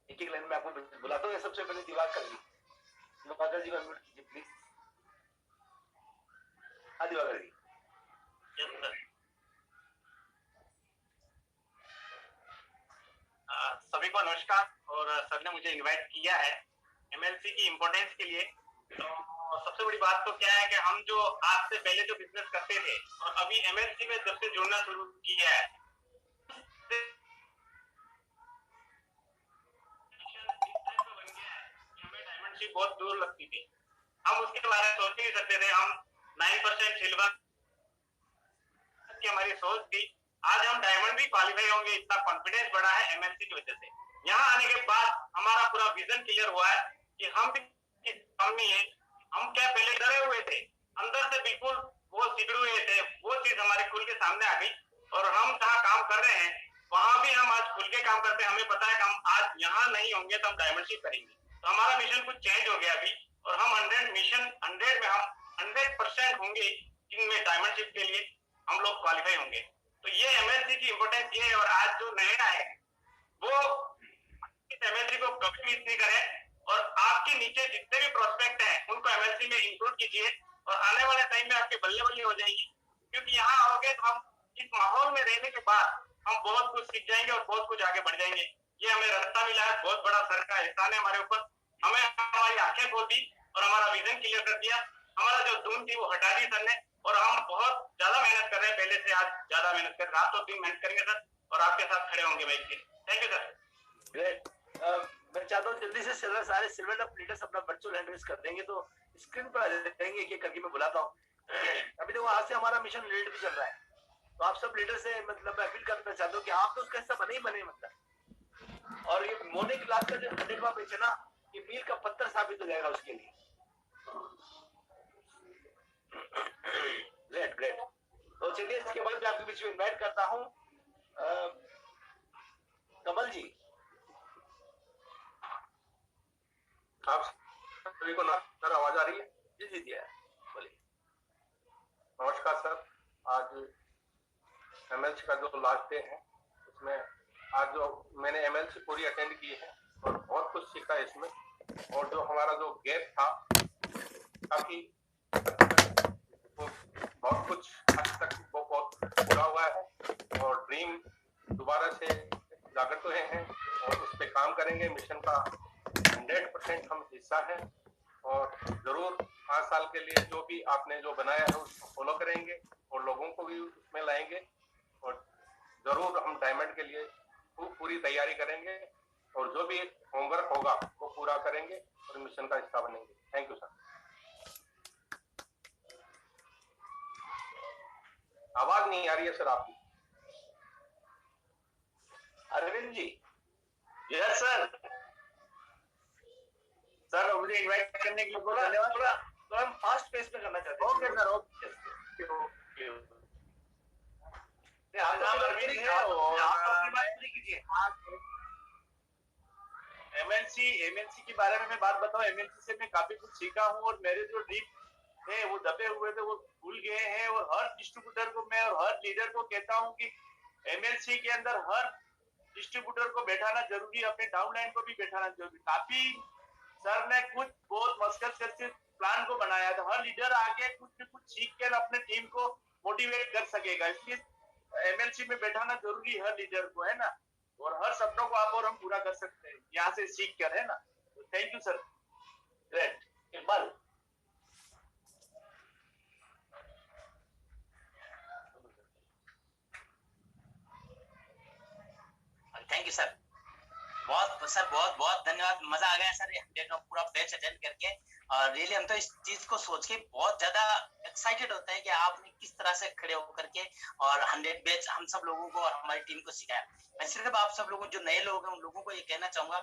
एक लाइन में आपको बुलाता हूँ। सबसे पहले दिवाकर जी, दिवाकर जी को अनम्यूट कीजिए प्लीज। हाँ दिवाकर जी। सभी को नमस्कार, और सर ने मुझे इनवाइट किया है एमएलसी की इम्पोर्टेंस के लिए। तो सबसे बड़ी बात तो क्या है कि हम जो आज से पहले जो बिजनेस करते थे और अभी एमएलसी में जब से जुड़ना शुरू किया है, हमें डायमंड शिप बहुत दूर लगती थी। हम उसके बारे में सोच नहीं सकते थे। हम 9% सिल्वर की हमारी सोच थी। आज हम डायमंड भी क्वालिफाई होंगे, इतना कॉन्फिडेंस बढ़ा है एमएलसी की वजह से। यहाँ आने के बाद हमारा पूरा विजन क्लियर हुआ है कि हम भी कम नहीं है। हम क्या पहले डरे हुए थे, अंदर से बिल्कुल वो सिगड़े हुए थे, वो चीज हमारे खुल के सामने आ गई। और हम जहाँ काम कर रहे हैं वहां भी हम आज खुल के काम करते हैं। हमें पता है कि हम आज यहाँ नहीं होंगे तो हम डायमंड शिप करेंगे। तो हमारा मिशन कुछ चेंज हो गया अभी, और हम 100 में हम 100% होंगे जिनमें डायमंड शिप के लिए हम लोग क्वालिफाई होंगे। तो ये एमएलसी की इंपोर्टेंस ये है। और आज जो नए आए वो इस एमएलसी को कभी मिस नहीं करें, और आपके नीचे जितने भी प्रोस्पेक्ट हैं उनको एमएलसी में इंक्लूड कीजिए, और आने वाले टाइम में आपके बल्ले बल्ले हो जाएगी। क्योंकि यहाँ आओगे तो हम इस माहौल में रहने के बाद हम बहुत कुछ सीख जाएंगे और बहुत कुछ आगे बढ़ जाएंगे। ये हमें रास्ता मिला है, बहुत बड़ा सर का एहसान है हमारे ऊपर। हमें हमारी आंखें खोल दी और हमारा विजन क्लियर कर दिया। हमारा जो धूम थी वो हटा दी सर ने, और हम बहुत ज्यादा मेहनत कर रहे हैं, पहले से आज ज्यादा मेहनत कर, रात और दिन मेहनत करेंगे सर, और आपके साथ खड़े होंगे मैं एक दिन। Thank you sir. ग्रेट। मैं चाहता हूँ जल्दी से सारे सिल्वर अप लीडर्स अपना वर्चुअल हैंड रेज कर देंगे तो स्क्रीन पर आ जाएंगे। एक करके मैं बुलाता हूँ। अभी देखो, आज से हमारा मिशन लेट भी चल रहा है, तो आप सब लीडर से मतलब मैं अपील करना चाहता हूँ कि आप तो उसका हिस्सा बने ही बने, मतलब। और ये मॉर्निंग क्लास का जो 100वां पेज है ना, ये मील का पत्थर साबित हो जाएगा उसके लिए। ग्रेट। तो चलिए, इसके बाद मैं आपके बीच में इन्वाइट करता हूँ कमल जी। आप सभी को नमस्कार, आवाज आ रही है? जी बोलिए। नमस्कार सर। आज एमएलसी का जो लास्ट डे है, उसमें आज जो मैंने एमएलसी पूरी अटेंड की है और बहुत कुछ सीखा है इसमें। और जो हमारा जो गैप था, काफी बहुत कुछ हद तक वो बहुत दोबारा से जागृत हुए हैं और उस पर काम करेंगे। मिशन का 100% हम हिस्सा हैं और जरूर 5 साल के लिए जो भी आपने जो बनाया है उसको फॉलो करेंगे और लोगों को भी उसमें लाएंगे और जरूर हम डायमंड के लिए पूरी तैयारी करेंगे और जो भी होमवर्क होगा वो पूरा करेंगे और मिशन का हिस्सा बनेंगे। Thank you sir. आवाज नहीं आ रही है सर आपकी। Arvind ji. Yes sir. Sir मुझे इनवाइट करने के लिए बहुत धन्यवाद। थोड़ा हम फास्ट पेस में करना चाहते हैं। Okay sir, okay. आप अरविंद हैं और आप अपनी बात पूरी कीजिए। एमएनसी के बारे में मैं बात बताऊं, एमएनसी से मैं काफी कुछ सीखा हूं और मेरे जो ड्रीम थे वो दबे हुए थे वो भूल गए हैं और हर डिस्ट्रीब्यूटर को मैं और हर लीडर को कहता हूं कि एमएनसी के अंदर हर डिस्ट्रीब्यूटर को बैठाना जरूरी है, अपने डाउनलाइन को भी बैठाना जरूरी। काफी सर ने कुछ बहुत मशक्कत करके प्लान को बनाया था, हर लीडर आगे कुछ न कुछ सीख कर अपने टीम को मोटिवेट कर सकेगा, इसलिए एमएलसी में बैठाना जरूरी है हर लीडर को, है ना। और हर सपनों को आप और हम पूरा कर सकते हैं यहाँ से सीख कर, है ना। Thank you sir. Great. Iqbal. Thank you sir. बहुत बहुत धन्यवाद। मजा आ गया सर, 100 का पूरा बैच अटेंड करके। और रियली हम तो इस चीज को सोच के बहुत ज्यादा एक्साइटेड होते हैं कि आपने किस तरह से खड़े होकर के और 100 बैच हम सब लोगों को और हमारी टीम को सिखाया। मैं सिर्फ आप सब लोगों जो नए लोग हैं उन लोगों को ये कहना चाहूंगा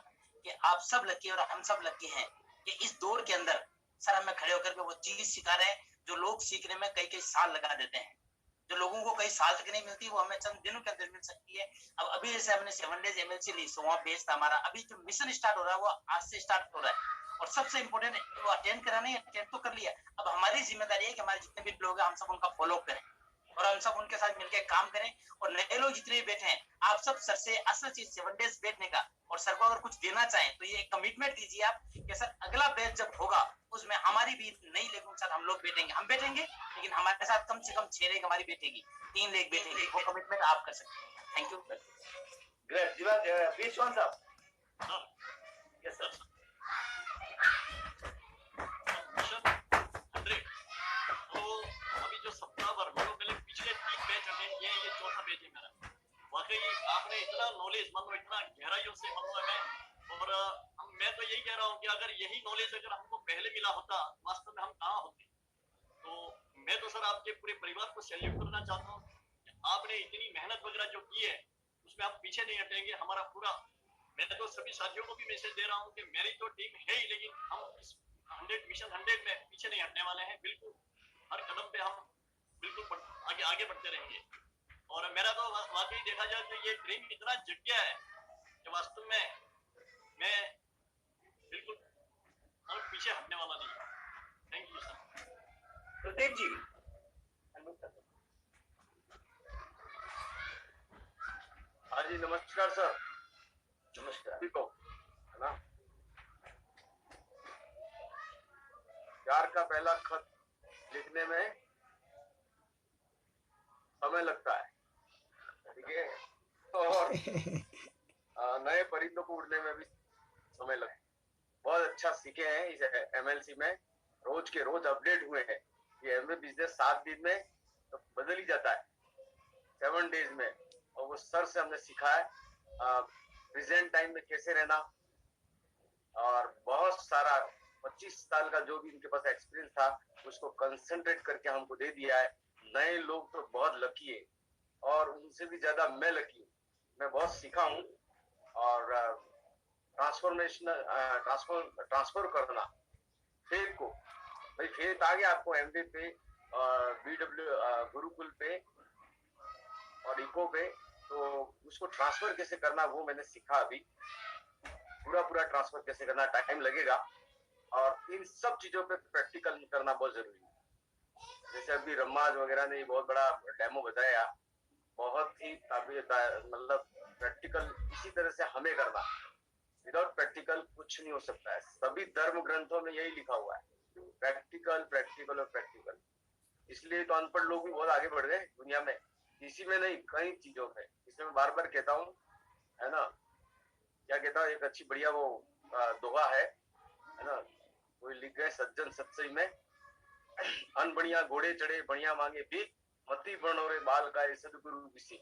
कि आप सब लकी और हम सब लकी हैं कि इस दौर के अंदर सर हमें खड़े होकर के वो चीज सिखा रहे हैं जो लोग सीखने में कई साल लगा देते हैं। जो लोगों को कई साल तक नहीं मिलती वो हमें चंद दिनों के अंदर मिल सकती है। अब अभी जैसे हमने 7 डेज एमएलसी ली, 100वां बेस था हमारा। अभी जो मिशन स्टार्ट हो रहा है वो आज से स्टार्ट हो रहा है और सबसे इम्पोर्टेंट वो अटेंड करा नहीं, अटेंड तो कर लिया। अब हमारी जिम्मेदारी है कि हमारे जितने भी लोग हैं हम सब उनका फॉलो करें और हम सब उनके साथ मिलकर काम करें। और नए लोग जितने भी बैठे हैं आप सब सर से असल चीज 7 डेज बैठने का और सर को अगर कुछ देना चाहें तो ये कमिटमेंट दीजिए आप कि सर अगला बैच जब होगा उसमें हमारी भी नई लेगों के साथ हम लोग बैठेंगे। हम बैठेंगे लेकिन हमारे साथ कम से कम 6 लेग हमारी बैठेगी, 3 लेग बैठेगी। वो कमिटमेंट आप कर सकते हैं। Thank you. ग्रेट। विश्वास साहब। Yes sir. अभी जो सप्ताह भर में मैंने पिछले 3 बैच अटेंड किए, ये चौथा बैच है मेरा। वाकई आपने इतना नॉलेज मान लो, इतना गहराइयों से मान लो हमें। और मैं तो यही कह रहा हूँ कि अगर यही नॉलेज अगर हमको पहले मिला होता वास्तव में हम कहाँ होते। तो मैं तो सर आपके पूरे परिवार को सैल्यूट करना चाहता हूँ। आपने इतनी मेहनत वगैरह जो की है उसमें आप पीछे नहीं हटेंगे। हमारा पूरा, मैं तो सभी साथियों को भी मैसेज दे रहा हूँ कि मेरी तो टीम है ही, लेकिन हम इस 100 मिशन 100 में पीछे नहीं हटने वाले हैं। बिल्कुल हर कदम पे हम बिल्कुल आगे बढ़ते रहेंगे। और मेरा तो वाकई देखा जाए तो ये ड्रीम इतना जग गया है कि वास्तव में मैं बिल्कुल पीछे हटने वाला नहीं। Thank you sir. Pradeep ji. हाँ जी, नमस्कार सर। नमस्कार। ठीक हो, है ना। प्यार का पहला खत लिखने में समय लगता है, ठीक है, और नए परिंदों को उड़ने में भी समय लगता है। बहुत अच्छा सीखे हैं इस एमएलसी में, रोज के रोज अपडेट हुए हैं। ये एमए बिजनेस 7 दिन में तो बदल ही जाता है, 7 डेज में। और वो सर से हमने सीखा है प्रेजेंट टाइम में कैसे रहना, और बहुत सारा 25 साल का जो भी इनके पास एक्सपीरियंस था उसको कंसंट्रेट करके हमको दे दिया है। नए लोग तो बहुत लकी है और उनसे भी ज्यादा मैं लकी हूँ। मैं बहुत सीखा हूँ और ट्रांसफर करना फेथ को, भाई फेथ आ गया आपको एमबी पे, बीडब्ल्यू गुरुकुल पे और इको पे, तो उसको ट्रांसफर कैसे करना वो मैंने सीखा। अभी पूरा ट्रांसफर कैसे करना, टाइम लगेगा और इन सब चीजों पे प्रैक्टिकल करना बहुत जरूरी है। जैसे अभी रमाज वगैरह ने बहुत बड़ा डेमो बताया, बहुत ही मतलब प्रैक्टिकल इसी तरह से हमें करना। विदाउट प्रैक्टिकल कुछ नहीं हो सकता है। सभी धर्म ग्रंथों में यही लिखा हुआ है, प्रैक्टिकल प्रैक्टिकल और प्रैक्टिकल। इसलिए तो अनपढ़ लोग भी बहुत आगे बढ़ गए दुनिया में, किसी में नहीं, कई चीजों में। इसमें मैं बार बार कहता हूँ, है ना, क्या कहता हूँ, एक अच्छी बढ़िया वो दोहा है ना, कोई लिख गए सज्जन सत्सई में, अन बढ़िया घोड़े चढ़े बढ़िया मांगे भी, मती बनोरे बाल का सदगुरु किसी।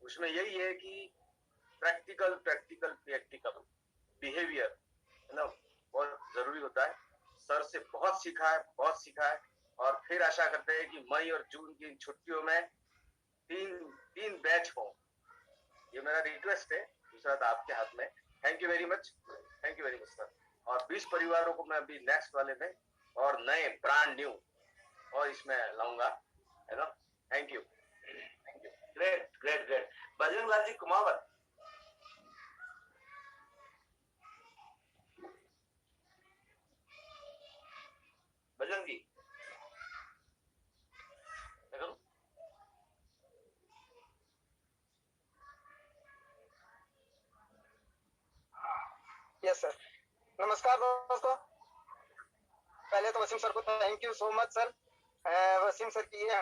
उसमें यही है कि प्रैक्टिकल प्रैक्टिकल प्रैक्टिकल बिहेवियर, है ना, बहुत जरूरी होता है। सर से बहुत सीखा है, बहुत सीखा है। और फिर आशा करते हैं कि मई और जून की छुट्टियों में तीन बैच हो। ये मेरा रिक्वेस्ट है, दूसरा तो आपके हाथ में। Thank you very much, thank you very much sir. और 20 परिवारों को मैं अभी नेक्स्ट वाले में और नए ब्रांड न्यू और इसमें लाऊंगा, है ना। Thank you, thank you. Great great great. Bajrang Lal ji Kumawat, Bajrang ji देखो। यस सर, नमस्कार दोस्तों। पहले तो वसीम सर को thank you so much sir. Wasim sir की ये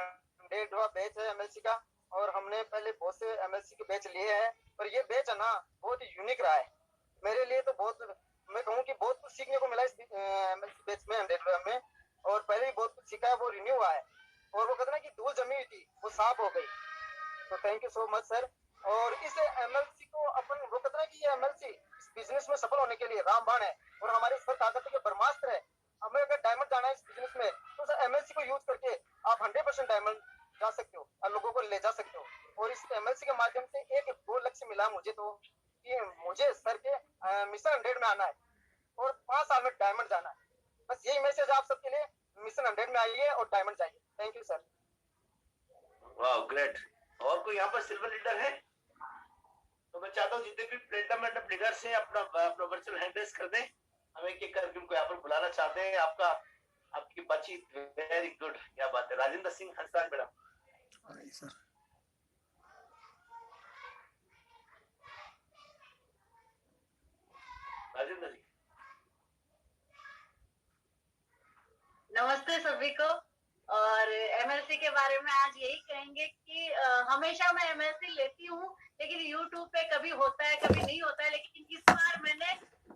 100वां बैच है एमएलसी का, और हमने पहले बहुत से एमएलसी के बैच लिए हैं, और ये बैच है ना बहुत ही यूनिक रहा है मेरे लिए। तो बहुत, मैं कहूँ कि बहुत कुछ सीखने को मिला इस एमएलसी बैच में 100 में, और पहले भी बहुत कुछ सीखा है, वो रिन्यू हुआ है, और वो कहते ना कि धूल जमी हुई थी वो साफ हो गई। तो thank you so much sir. और इस एमएलसी को अपन, वो कहते ना कि ये एमएलसी इस बिजनेस में सफल होने के लिए रामबाण है, और हमारे सर ताकत के ब्रह्मास्त्र है। हमें अगर डायमंड जाना है इस बिजनेस में, तो सर एमएलसी को यूज करके आप 100% डायमंड जा सकते हो और लोगों को ले जा सकते हो। और इस एमएलसी के माध्यम से एक दो लक्ष्य मिला मुझे, तो कि मुझे सर के मिशन 100 में आना है और 5 साल में डायमंड जाना है। बस यही मैसेज आप सबके लिए, मिशन 100 में आइए और डायमंड जाइए। Thank you sir. वाह ग्रेट। और कोई यहाँ पर सिल्वर लीडर है? तो मैं चाहता हूँ जितने भी प्लेटिनम एंड लीडर्स हैं अपना वर्चुअल हैंड रेस कर दें। हम एक एक करके उनको यहाँ पर बुलाना चाहते हैं। आपकी बातचीत वेरी गुड, क्या बात है। राजेंद्र सिंह हंसराज मैडम। सर राजेंद्र जी नमस्ते सभी को। और एमएलसी के बारे में आज यही कहेंगे कि हमेशा मैं एमएलसी लेती हूँ, लेकिन यूट्यूब पे कभी होता है कभी नहीं होता है। लेकिन इस बार मैंने,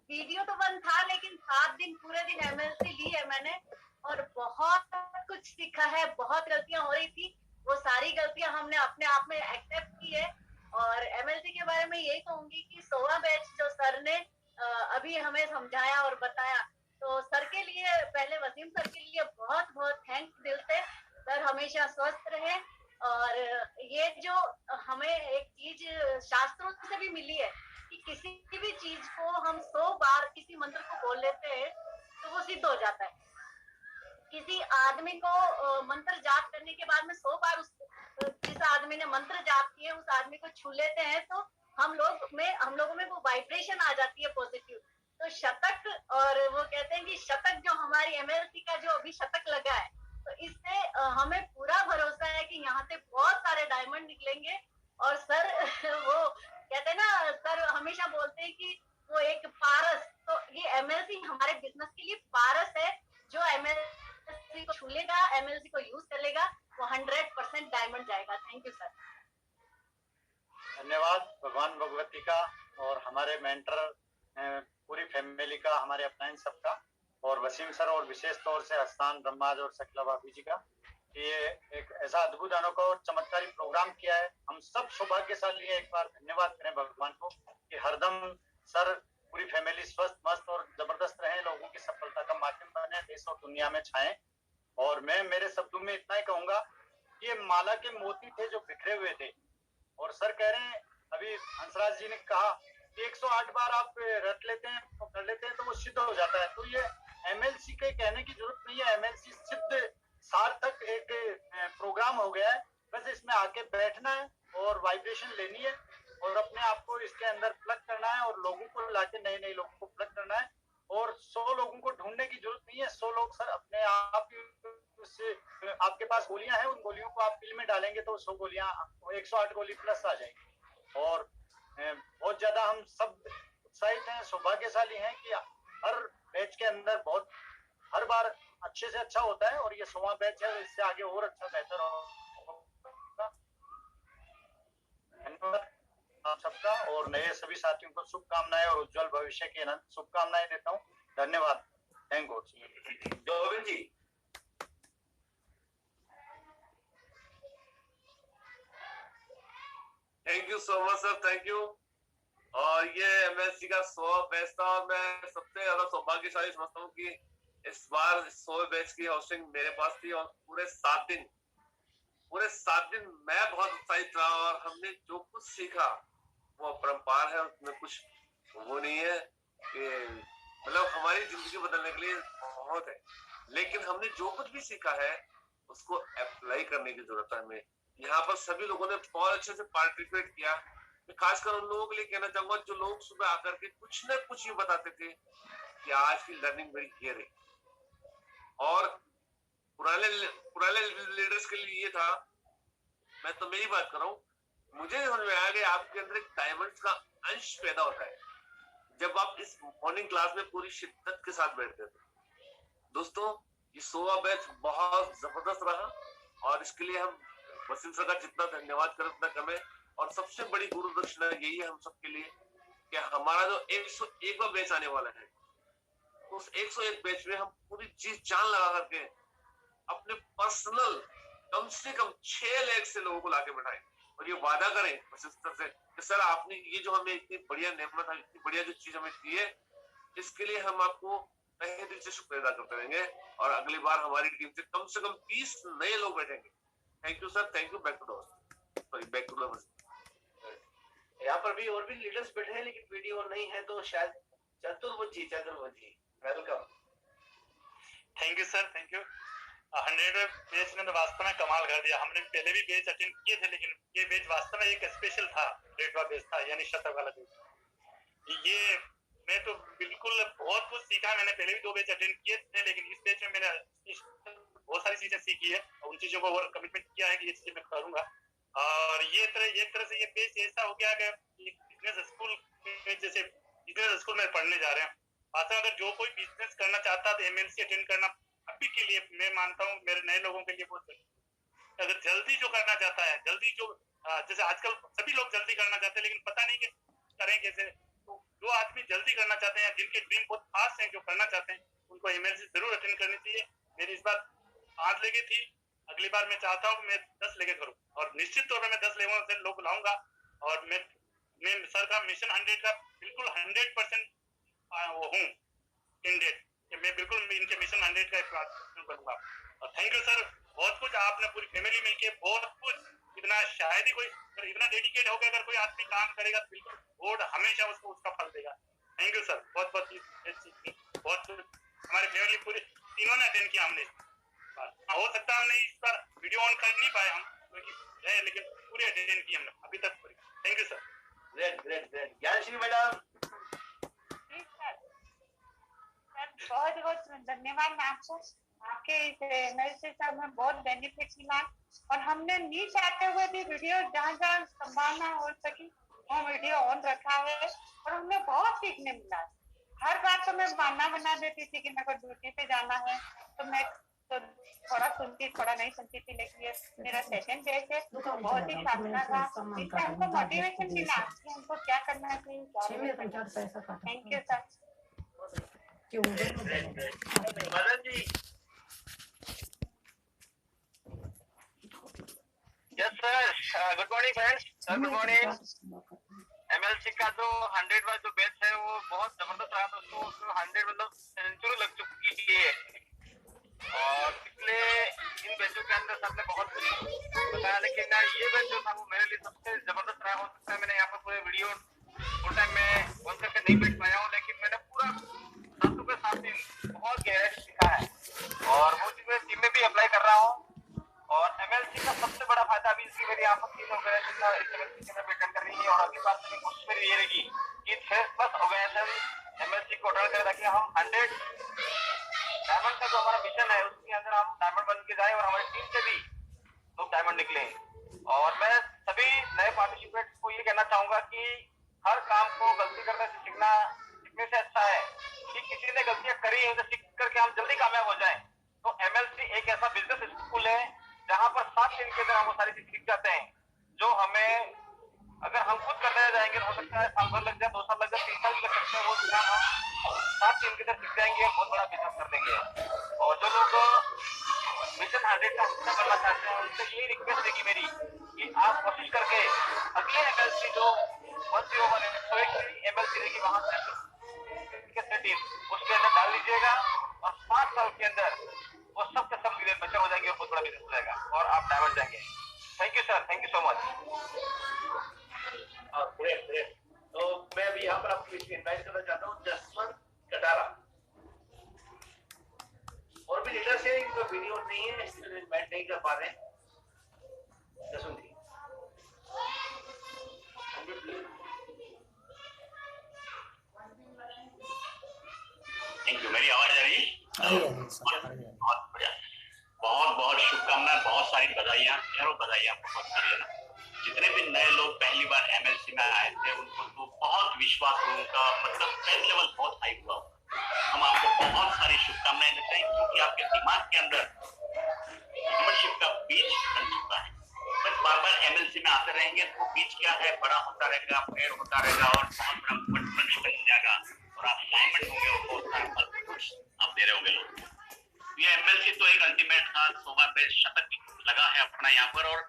वीडियो तो बंद था लेकिन 7 दिन पूरे दिन एमएलसी ली है मैंने, और बहुत कुछ सीखा है। बहुत गलतियां हो रही थी, वो सारी गलतियां हमने अपने आप में एक्सेप्ट की है। और एमएलसी के बारे में यही कहूंगी कि 100वां बैच जो सर ने अभी हमें समझाया और बताया, तो सर के लिए, पहले वसीम सर के लिए बहुत बहुत थैंक्स दिल से। सर हमेशा स्वस्थ रहे। और ये जो हमें एक चीज शास्त्रों से भी मिली है कि किसी भी चीज को हम 100 बार किसी मंत्र को बोल लेते हैं तो वो सिद्ध हो जाता है। किसी आदमी को मंत्र जाप करने के बाद में 100 बार जिस आदमी ने मंत्र जाप किए उस आदमी को छू लेते हैं, तो हम लोगों में वो वाइब्रेशन आ जाती है पॉजिटिव। तो शतक, और वो कहते हैं कि शतक जो हमारी एमएलसी का जो अभी शतक लगा है, तो इससे हमें पूरा भरोसा है कि यहाँ से बहुत सारे डायमंड निकलेंगे। और सर वो कहते हैं ना, सर हमेशा बोलते हैं कि वो एक पारस, तो ये एमएलसी हमारे बिजनेस के लिए पारस है। जो एमएलसी को छू लेगा, एमएलसी को यूज कर लेगा, वो 100% डायमंड जाएगा। Thank you sir. धन्यवाद भगवान भगवती का और हमारे मेंटर पूरी फैमिली का, हमारे अपनाइन सबका, और वसीम सर और विशेष तौर से हस्तान ब्रह्माज और सकला भाभी जी का। ये एक ऐसा अद्भुत अनोखा और चमत्कारी प्रोग्राम किया है। हम सब सौभाग्यशाली हैं। एक बार धन्यवाद करें भगवान को कि हरदम सर पूरी फैमिली स्वस्थ मस्त और जबरदस्त रहे, लोगों की सफलता का माध्यम बने, देश और दुनिया में छाएं। और मैं मेरे शब्दों में इतना ही कहूंगा, ये माला के मोती थे जो बिखरे हुए थे, और सर कह रहे हैं, अभी हंसराज जी ने कहा कि 108 बार आप रट लेते हैं, कर लेते हैं तो वो सिद्ध हो जाता है। तो ये एमएलसी के कहने की जरूरत नहीं है, एमएलसी सिद्ध सार्थक एक प्रोग्राम हो गया है। बस इसमें आके बैठना है और वाइब्रेशन लेनी है और अपने आप को इसके अंदर प्लग करना है और लोगों को लाके नए लोगों को प्लग करना है। और 100 लोगों को ढूंढने की जरूरत नहीं है, 100 लोग सर अपने आप से, आपके पास गोलियां हैं, उन गोलियों को आप पिल में डालेंगे तो 100 गोलियां, 108 गोली प्लस आ जाएंगी। और बहुत ज्यादा हम सब उत्साहित हैं, सौभाग्यशाली हैं कि हर बैच के अंदर बहुत, हर बार अच्छे से अच्छा होता है, और ये 100वां बैच है, इससे आगे और अच्छा बेहतर होगा। सबका, और नए सभी साथियों को शुभकामनाएं और उज्जवल भविष्य की शुभकामनाएं देता हूँ। धन्यवाद। Thank God. Govind ji, thank you so much sir, thank you. और ये एमएससी का 100 बैच था और मैं सबसे ज्यादा सौभाग्यशाली समझता हूँ कि इस बार 100 बैच की होस्टिंग मेरे पास थी और पूरे 7 दिन मैं बहुत उत्साहित था और हमने जो कुछ सीखा वो अपरंपार है, उसमें कुछ वो नहीं है कि मतलब हमारी जिंदगी बदलने के लिए बहुत है, लेकिन हमने जो कुछ भी सीखा है उसको अप्लाई करने की जरूरत है हमें। यहाँ पर सभी लोगों ने बहुत अच्छे से पार्टिसिपेट किया। मैं खासकर उन लोगों के लिए कहना चाहूंगा जो लोग सुबह आकर के कुछ न कुछ ये बताते थे कि आज की लर्निंग मेरी ये रही। और पुराने लीडर्स के लिए ये था, मैं तो मेरी बात कर रहा हूँ, मुझे समझ में आया कि आपके अंदर एक डायमंड का अंश पैदा होता है जब आप इस मॉर्निंग क्लास में पूरी शिद्दत के साथ बैठते थे। दोस्तों, ये 100वां बैच बहुत जबरदस्त रहा और इसके लिए हम वसीम सर का जितना धन्यवाद करें उतना कम है। और सबसे बड़ी गुरु दक्षिणा यही है हम सबके लिए कि हमारा जो 101वां बैच आने वाला है, उस 101 बैच में हम पूरी चीज जान लगा करके अपने पर्सनल कम से कम 6 लाख से लोगों को लाके बैठाएं और ये वादा करें वसीम सर से कि सर आपने ये जो हमें इतनी बढ़िया नेमत है, इतनी बढ़िया जो चीज हमें दी है, इसके लिए हम आपको तहे दिल से शुक्रिया अदा करते रहेंगे और अगली बार हमारी टीम से कम 20 नए लोग बैठेंगे। Thank you sir, thank you. Back to the यहाँ पर भी और भी लीडर्स बैठे हैं लेकिन वीडियो और नहीं है, तो शायद Chaturbhuji welcome. Thank you sir, thank you. 100 batch ने तो वास्तव में कमाल कर दिया। हमने पहले भी बैच अटेंड किए थे लेकिन ये बैच वास्तव में एक स्पेशल था, 100वां बैच था, यानी शतक वाला बैच। ये मैं तो बिल्कुल बहुत कुछ सीखा। मैंने पहले भी 2 बैच अटेंड किए थे लेकिन इस बैच में मैंने बहुत सारी चीजें सीखी है, उन चीजों को और कमिटमेंट किया है कि ये चीजें मैं करूंगा। और ये तरह से ये बैच ऐसा हो गया कि बिजनेस स्कूल में, जैसे बिजनेस स्कूल में पढ़ने जा रहे हैं। वास्तव में अगर जो कोई बिजनेस करना चाहता है तो एमएलसी अटेंड करना अभी के लिए मैं मानता हूँ मेरे नए लोगों के लिए बहुत जरूरी। अगर जल्दी जो करना चाहता है, जल्दी जो जैसे आजकल सभी लोग जल्दी करना चाहते हैं लेकिन पता नहीं कि करें कैसे, तो जो आदमी जल्दी करना चाहते हैं, जिनके ड्रीम बहुत खास हैं, जो करना चाहते हैं, उनको एमएलसी जरूर अटेंड करनी चाहिए। मेरी इस बार 5 लेके थी, अगली बार मैं चाहता हूँ मैं 10 लेके करूँ और निश्चित तौर पर मैं 10 लेवल से लोग लाऊंगा। और मैं सर का मिशन 100 का बिल्कुल 100% वो हूँ कैंडिडेट कि मैं बिल्कुल इनके मिशन 100 का एक बनूंगा। और थैंक यू सर, बहुत कुछ आपने पूरी फैमिली मिलके बहुत कुछ, इतना शायद ही कोई इतना डेडिकेट होकर अगर कोई आदमी काम करेगा तो बिल्कुल बोर्ड हमेशा उसको उसका फल देगा। थैंक यू सर, बहुत बहुत हमारी फैमिली पूरी तीनों ने अटेंड किया। हमने हो सकता है हमने इस बार वीडियो ऑन कर नहीं पाए हम क्योंकि है, लेकिन पूरी अटेंड की हमने अभी तक पूरी। Thank you sir. Great Gyanshree madam. बहुत बहुत धन्यवाद आपको। आपके इस एमएलसी से हमें बहुत बेनिफिट मिला और हमने नहीं चाहते हुए भी वीडियो जहाँ जहाँ संभालना हो सकी वो वीडियो ऑन रखा है और हमें बहुत सीखने मिला। हर बार तो मैं बहाना बना देती थी कि मेरे को ड्यूटी पे जाना है तो मैं तो थोड़ा सुनती थोड़ा नहीं सुनती थी, लेकिन ये मेरा सेकंड बैच है तो बहुत ही शानदार रहा। इससे हमको मोटिवेशन मिला कि हमको क्या करना है। Thank you sir. Madan ji. Yes sir, good morning friends. Sir good morning. MLC का जो 100वां जो बैच है वो बहुत जबरदस्त रहा। दोस्तों 100 मतलब सेंचुरी लग चुकी है और पिछले इन बैचों के अंदर सबने बहुत कुछ बताया, लेकिन ये बैच जो था वो मेरे लिए सबसे जबरदस्त रहा। हो सकता है मैंने यहाँ पर पूरे वीडियो फुल टाइम में ऑन करके नहीं बैठ पाया हूँ, लेकिन मैंने पूरा 7 दिन बहुत गहराई से सीखा है और वो चीज मैं टीम में भी अप्लाई कर रहा हूँ। और एमएलसी का सबसे बड़ा फायदा अभी इसकी मेरी आप 3 ऑर्गेनाइजेशन में अटेंड कर रही है और अगली बार से कोशिश मेरी ये रहेगी कि 6+ ऑर्गेनाइजेशन एमएलसी को अटेंड करें ताकि हम 100 डायमंड का जो हमारा मिशन है उसके अंदर हम डायमंड बन के जाए और हमारी टीम से भी लोग डायमंड निकले। और मैं सभी नए पार्टिसिपेंट्स को ये कहना चाहूंगा कि हर काम को गलती करने से सीखने से अच्छा है कि किसी ने गलतियां करी है तो सीख करके हम जल्दी कामयाब हो जाएं। तो एमएलसी एक ऐसा बिजनेस स्कूल है जहां पर 7 दिन के अंदर हम वो सारी चीज सीख जाते हैं जो हमें अगर हम खुद करते जाएंगे हो सकता है साल भर लग जाए, 2 साल लग जाए, 3 साल भी लग सकते हैं, वो काम हम 7 दिन के अंदर सीख जाएंगे और बहुत बड़ा बिजनेस कर देंगे। और जो लोग मिशन 100 का हिस्सा बनना चाहते हैं उनसे यही रिक्वेस्ट है कि मेरी कि आप कोशिश करके अगले एमएलसी जो 101 एमएलसी रहेगी वहां से उसके अंदर डाल लीजिएगा और 5 साल के अंदर वो सबके सब मिलियन बच्चे हो जाएंगे और बहुत बड़ा बिजनेस हो जाएगा और आप डायमंड जाएंगे। Thank you sir, thank you so much. Great great. तो मैं अभी यहाँ पर आपको इनवाइट करना चाहता हूँ जसवंत कटारा। और भी लीडर्स हैं इनका वीडियो नहीं है इसलिए इनवाइट नहीं कर पा रहे हैं। जसवंत जी थैंक यू। मेरी आवाज आ रही है? बहुत बढ़िया, बहुत बहुत शुभकामनाएं, बहुत सारी बधाइयां, ढेरों बधाइयां, बहुत सारी है ना। जितने भी नए लोग पहली बार एमएलसी में आए थे उनको तो बहुत विश्वास है, उनका मतलब फेथ लेवल बहुत हाई हुआ। हम आपको बहुत सारी शुभकामनाएं देते हैं क्योंकि आपके दिमाग के अंदर मेंबरशिप का बीज बन चुका है। बस बार बार एमएलसी में आते रहेंगे तो बीज क्या है, बड़ा होता रहेगा, पेड़ होता रहेगा और बहुत बड़ा वृक्ष बन जाएगा और आप डायमंड होंगे और बहुत सारे फल फ्रूट्स आप दे रहे होंगे लोग। ये एमएलसी तो एक अल्टीमेट था, 100 बेस्ट शतक लगा है अपना यहाँ पर। और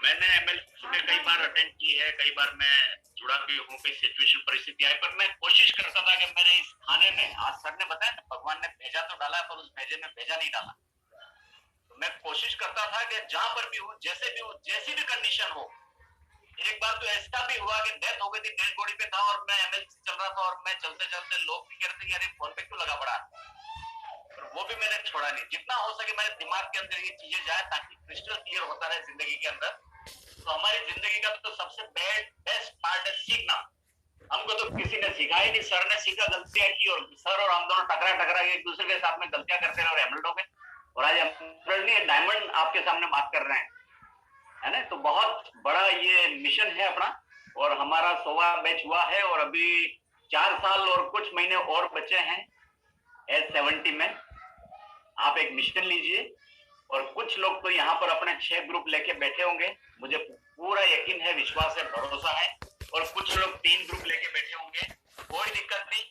मैंने एमएलसी में कई बार अटेंड की है, कई बार मैं जुड़ा भी हूँ, कई सिचुएशन परिस्थिति आई, पर मैं कोशिश करता था कि मेरे इस खाने में, आज सर ने बताया ना भगवान ने भेजा तो डाला पर उस भेजे में भेजा नहीं डाला। तो मैं कोशिश करता था कि जहां पर भी हूँ, जैसे भी हूँ, जैसी भी कंडीशन हो। एक बार तो ऐसा भी हुआ कि डेथ हो गई थी, डेड बॉडी पे था और मैं एमएलसी चल रहा था और मैं चलते चलते लोग भी कहते थे अरे फोन पे क्यों लगा पड़ा, पर वो भी मैंने छोड़ा नहीं। जितना हो सके मेरे दिमाग के अंदर ये चीजें जाए ताकि क्रिस्टल क्लियर होता रहे जिंदगी के अंदर। तो हमारी जिंदगी का तो सबसे बेस्ट पार्ट है सीखना। हमको तो किसी ने सिखाया नहीं, सर ने सीखा, गलतियां की और सर और हम दोनों टकरा के एक दूसरे के साथ में गलतियां करते रहे और एमएलडी हो गए। और आज एमएलडी नहीं, डायमंड आपके सामने बात कर रहे हैं, है ना। तो बहुत बड़ा ये मिशन है अपना और हमारा 100वां बैच हुआ है और अभी 4 साल और कुछ महीने और बचे हैं S70 में। आप एक मिशन लीजिए और कुछ लोग तो यहाँ पर अपने 6 ग्रुप लेके बैठे होंगे, मुझे पूरा यकीन है, विश्वास है, भरोसा है। और कुछ लोग 3 ग्रुप लेके बैठे होंगे, कोई दिक्कत नहीं।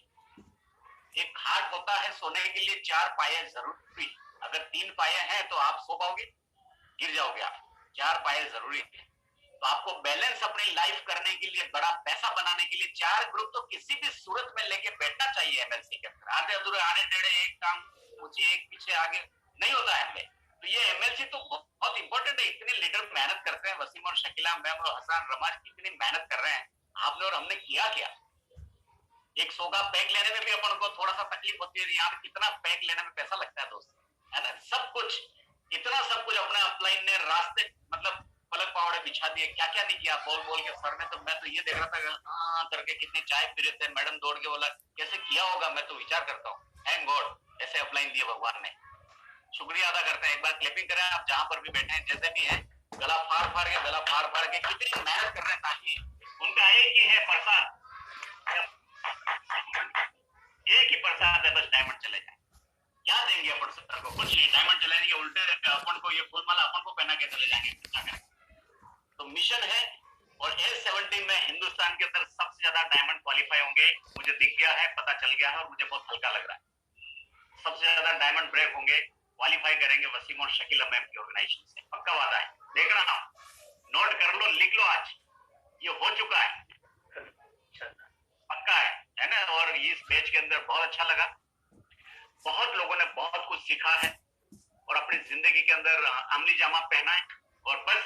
एक खाट होता है सोने के लिए, 4 पाए जरूरी। अगर 3 पाए हैं तो आप सो पाओगे, गिर जाओगे आप। 4 पाए जरूरी है। तो आपको बैलेंस अपनी लाइफ करने के लिए, बड़ा पैसा बनाने के लिए 4 ग्रुप तो किसी भी सूरत में लेके बैठना चाहिए एमएलसी के अंदर। आधे अधूरे आने टेढ़े, एक काम ऊंची एक पीछे आगे नहीं होता है हमें। तो ये एमएलसी तो बहुत इंपॉर्टेंट है। इतने लीडर मेहनत करते हैं, वसीम और शकीला मैम और हसन रमाज कितनी मेहनत कर रहे हैं। आपने और हमने किया क्या? एक 100 का पैक लेने में भी अपन को थोड़ा सा तकलीफ होती है। यहाँ कितना पैक लेने में पैसा लगता है दोस्त, है ना। सब कुछ, इतना सब कुछ अपने अपलाइन ने रास्ते मतलब पलक पावड़े बिछा दिए, क्या क्या नहीं किया बोल बोल के। सर ने तो, मैं तो ये देख रहा था करके कितने चाय पी रहे थे, मैडम दौड़ के बोला कैसे किया होगा। मैं तो विचार करता हूँ थैंक गॉड ऐसे अपलाइन दिए भगवान ने। शुक्रिया अदा करते हैं। एक बार क्लिपिंग करें आप जहां पर भी बैठे हैं, जैसे भी हैं, गला फाड़ फाड़ के कितनी मेहनत कर रहे हैं ताकि उनका एक ही है प्रसाद, एक ही प्रसाद है, बस डायमंड चले जाए। क्या देंगे अपन सर को? कुछ नहीं, डायमंड चले जाएंगे, उल्टे अपन को ये फूलमाला अपन को पहना के चले जाएंगे। तो मिशन है और S70 में हिंदुस्तान के अंदर सबसे ज्यादा डायमंड क्वालिफाई होंगे, मुझे दिख गया है, पता चल गया है और मुझे बहुत हल्का लग रहा है। सबसे ज्यादा डायमंड ब्रेक होंगे, क्वालिफाई करेंगे वसीम और शकीला मैम की ऑर्गेनाइजेशन से, पक्का वादा है। देख रहा हूं, नोट कर लो, लिख लो, आज ये हो चुका है, पक्का है ना। और इस बैच के अंदर बहुत अच्छा लगा, बहुत लोगों ने बहुत कुछ सीखा है और अपनी जिंदगी के अंदर अमली जामा पहना है। और बस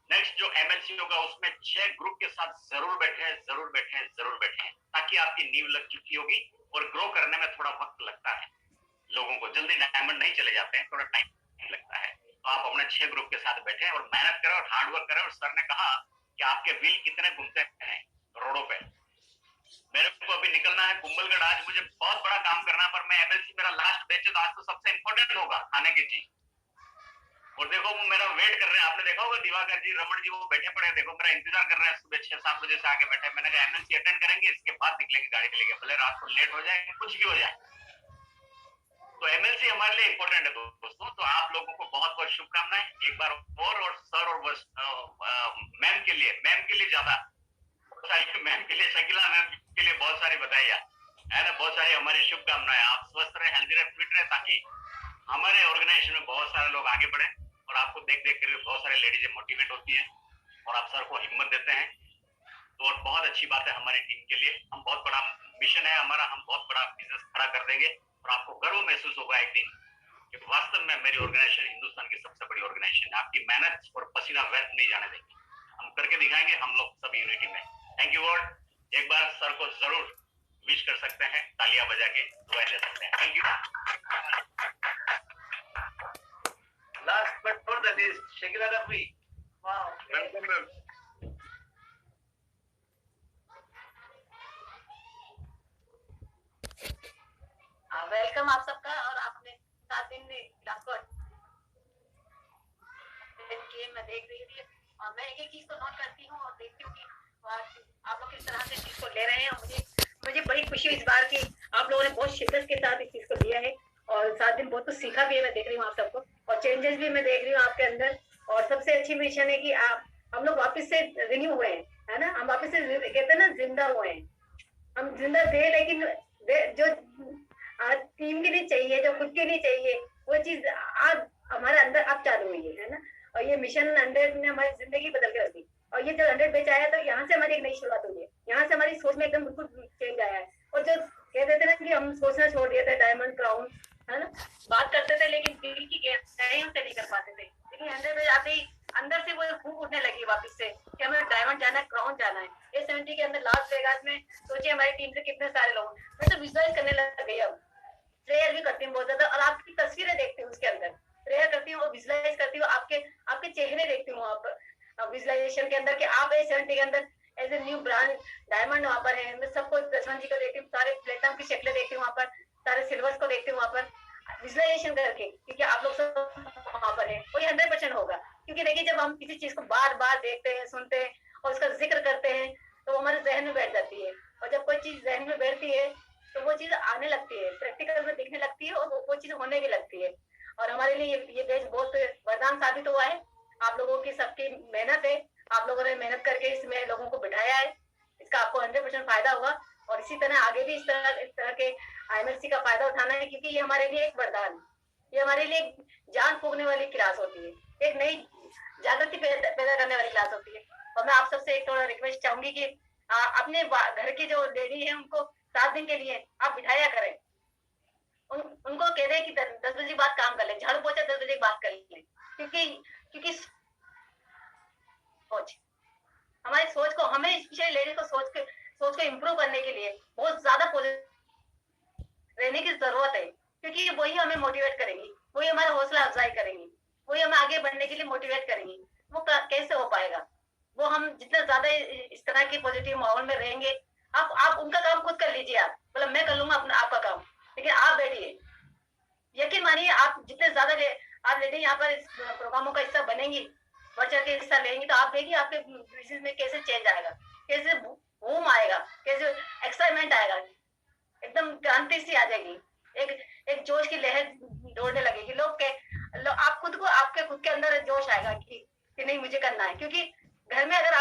नेक्स्ट जो एमएलसी होगा उसमें 6 ग्रुप के साथ जरूर बैठे ताकि आपकी नींव लग चुकी होगी। और ग्रो करने में थोड़ा वक्त लगता है, लोगों को जल्दी डायमंड नहीं चले जाते हैं, थोड़ा टाइम लगता है। तो आप अपने 6 ग्रुप के साथ बैठे और मेहनत करें और हार्डवर्क करें। और सर ने कहा कि आपके व्हील कितने घूमते हैं रोडों पे। मेरे को अभी निकलना है कुंभलगढ़, आज मुझे बहुत बड़ा काम करना है, पर मैं एमएलसी मेरा लास्ट बैच है तो आज तो सबसे इंपॉर्टेंट होगा खाने की चीज। और देखो वो मेरा वेट कर रहे हैं, आपने देखा होगा दिवाकर जी, रमन जी, वो बैठे पड़े, देखो मेरा इंतजार कर रहे हैं, सुबह 6-7 बजे से आके बैठे। मैंने कहा एमएलसी अटेंड करेंगे, इसके बाद निकलेंगे गाड़ी के लेके, भले रात को लेट हो जाए, कुछ भी हो जाए। तो एमएलसी हमारे लिए इंपॉर्टेंट है दोस्तों। तो आप लोगों को बहुत बहुत शुभकामनाएं एक बार और सर और मैम के लिए ज्यादा शकीला मैम के लिए बहुत सारी बधाइयाँ है ना, बहुत सारी हमारी शुभकामनाएं। आप स्वस्थ रहे, हेल्दी रहे, फिट रहे, ताकि हमारे ऑर्गेनाइजेशन में बहुत सारे लोग आगे बढ़े और आपको देख देख कर बहुत सारी लेडीजें मोटिवेट होती हैं और आप सर को हिम्मत देते हैं। तो और बहुत अच्छी बात है हमारी टीम के लिए। हम बहुत बड़ा मिशन है हमारा, हम बहुत बड़ा बिजनेस खड़ा कर देंगे और आपको गर्व महसूस होगा एक दिन कि वास्तव में मेरी ऑर्गेनाइजेशन हिंदुस्तान की सबसे बड़ी ऑर्गेनाइजेशन है। आपकी मेहनत और पसीना व्यर्थ नहीं जाने देंगे, हम करके दिखाएंगे, हम लोग सब यूनिटी में। Thank you world. एक बार सर को जरूर विश कर सकते हैं, तालियां बजा के दुआएं दे सकते हैं। Thank you. Last but not the least, Shakila Rafi. Welcome ma'am. Welcome आप सबका। और आपने 7 दिन क्लास को किए, मैं देख रही थी और मैं एक चीज को नोट करती हूँ और देखती हूँ कि आप लोग किस तरह से चीज को ले रहे हैं। मुझे बड़ी खुशी हुई इस बार की आप लोगों ने बहुत शिद्दत के साथ इस चीज को लिया है और 7 दिन बहुत कुछ सीखा भी है। मैं देख रही हूँ आप सबको और चेंजेस भी मैं देख रही हूँ आपके अंदर। और सबसे अच्छी मिशन है कि हम लोग वापस से रिन्यू हुए हैं, है ना। हम वापस से कहते हैं ना जिंदा हुए हैं। हम जिंदा थे लेकिन जो टीम के लिए चाहिए, जो खुद के लिए चाहिए, वो चीज आज हमारे अंदर अब चालू हुई है ना। और ये मिशन 100 ने हमारी जिंदगी बदल के रख दी। और ये जब 100 बैच आया तो यहाँ से हमारी एक नई शुरुआत हुई है। यहाँ से हमारी सोच में एकदम बिल्कुल चेंज आया है। और जो कहते थे ना कि हम सोचना छोड़ दिया था डायमंड क्राउन, है ना, बात करते थे लेकिन दिल की गहराइयों से नहीं कर पाते थे। लेकिन 100 बैच आते ही अंदर से वो फूंक उठने लगी वापस से कि हमें डायमंड जाना है, क्राउन जाना है। A70 के अंदर लास्ट वेगास में सोचिए हमारी टीम से कितने सारे लोग, मैं तो विजुअलाइज करने लग गई। अब प्रेयर भी करती हूँ बहुत ज्यादा और आपकी तस्वीरें देखती हूँ, उसके अंदर प्रेयर करती हूँ और विजुअलाइज करती हूँ, आपके चेहरे देखती हूँ आप विजुअलाइजेशन के अंदर कि आप A70 के अंदर as a new brand diamond वहाँ पर है। मैं सबको प्रसन्न जी को देखती हूँ, सारे प्लेटिनम की शक्लें देखती हूँ वहाँ पर, सारे सिल्वर्स को देखती हूँ वहाँ पर विजुअलाइजेशन करके, क्योंकि आप लोग सब वहाँ पर है। और ये 100% होगा, क्योंकि देखिए जब हम किसी चीज को बार बार देखते हैं, सुनते हैं और उसका जिक्र करते हैं तो वो हमारे जहन में बैठ जाती है। और जब कोई चीज जहन में बैठती है तो वो चीज आने लगती है, प्रैक्टिकल में दिखने लगती है और वो चीज होने भी लगती है। और हमारे लिए ये बैच बहुत वरदान साबित हुआ है। आप लोगों की सबकी मेहनत है, आप लोगों ने मेहनत करके इसमें लोगों को बिठाया है, इसका आपको 100% फायदा होगा। और इसी तरह आगे भी इस तरह के IMLC का फायदा उठाना है, क्योंकि ये हमारे लिए एक वरदान है, ये हमारे लिए जान फूकने वाली क्लास होती है, एक नई जागृति पैदा करने वाली क्लास होती है। और मैं आप सबसे एक थोड़ा रिक्वेस्ट चाहूंगी कि अपने घर की जो लेडी है उनको 7 दिन के लिए आप बिठाया करें। उनको कह दें कि 10 बजे बाद काम कर ले, झाड़ू पोछा 10 बजे बात कर ले, क्योंकि सोच हमारी सोच को, हमें स्पेशली लेडीज को सोच को इम्प्रूव करने के लिए बहुत ज्यादा पॉजिटिव रहने की जरूरत है, क्योंकि वही हमें मोटिवेट करेंगी, वही हमारा हौसला अफजाई करेंगी, वही हमें आगे बढ़ने के लिए मोटिवेट करेंगी। वो कैसे हो पाएगा? वो हम जितना ज्यादा इस तरह के पॉजिटिव माहौल में रहेंगे, आप उनका काम खुद कर लीजिए। आप मतलब मैं कर लूंगा अपना आपका काम, लेकिन आप बैठिए, यकीन मानिए आप जितने ज्यादा आप लेडी यहाँ पर इस प्रोग्रामों का हिस्सा बनेंगी, बढ़ चढ़ के हिस्सा लेंगी, तो आप देखिए आपके बिजनेस में कैसे चेंज आएगा, कैसे बूम आएगा, कैसे एक्साइटमेंट आएगा, एकदम क्रांति सी आ जाएगी, एक जोश की लहर दौड़ने लगेगी। आप खुद को, आपके खुद के अंदर जोश आएगा कि नहीं मुझे करना है। क्योंकि घर में अगर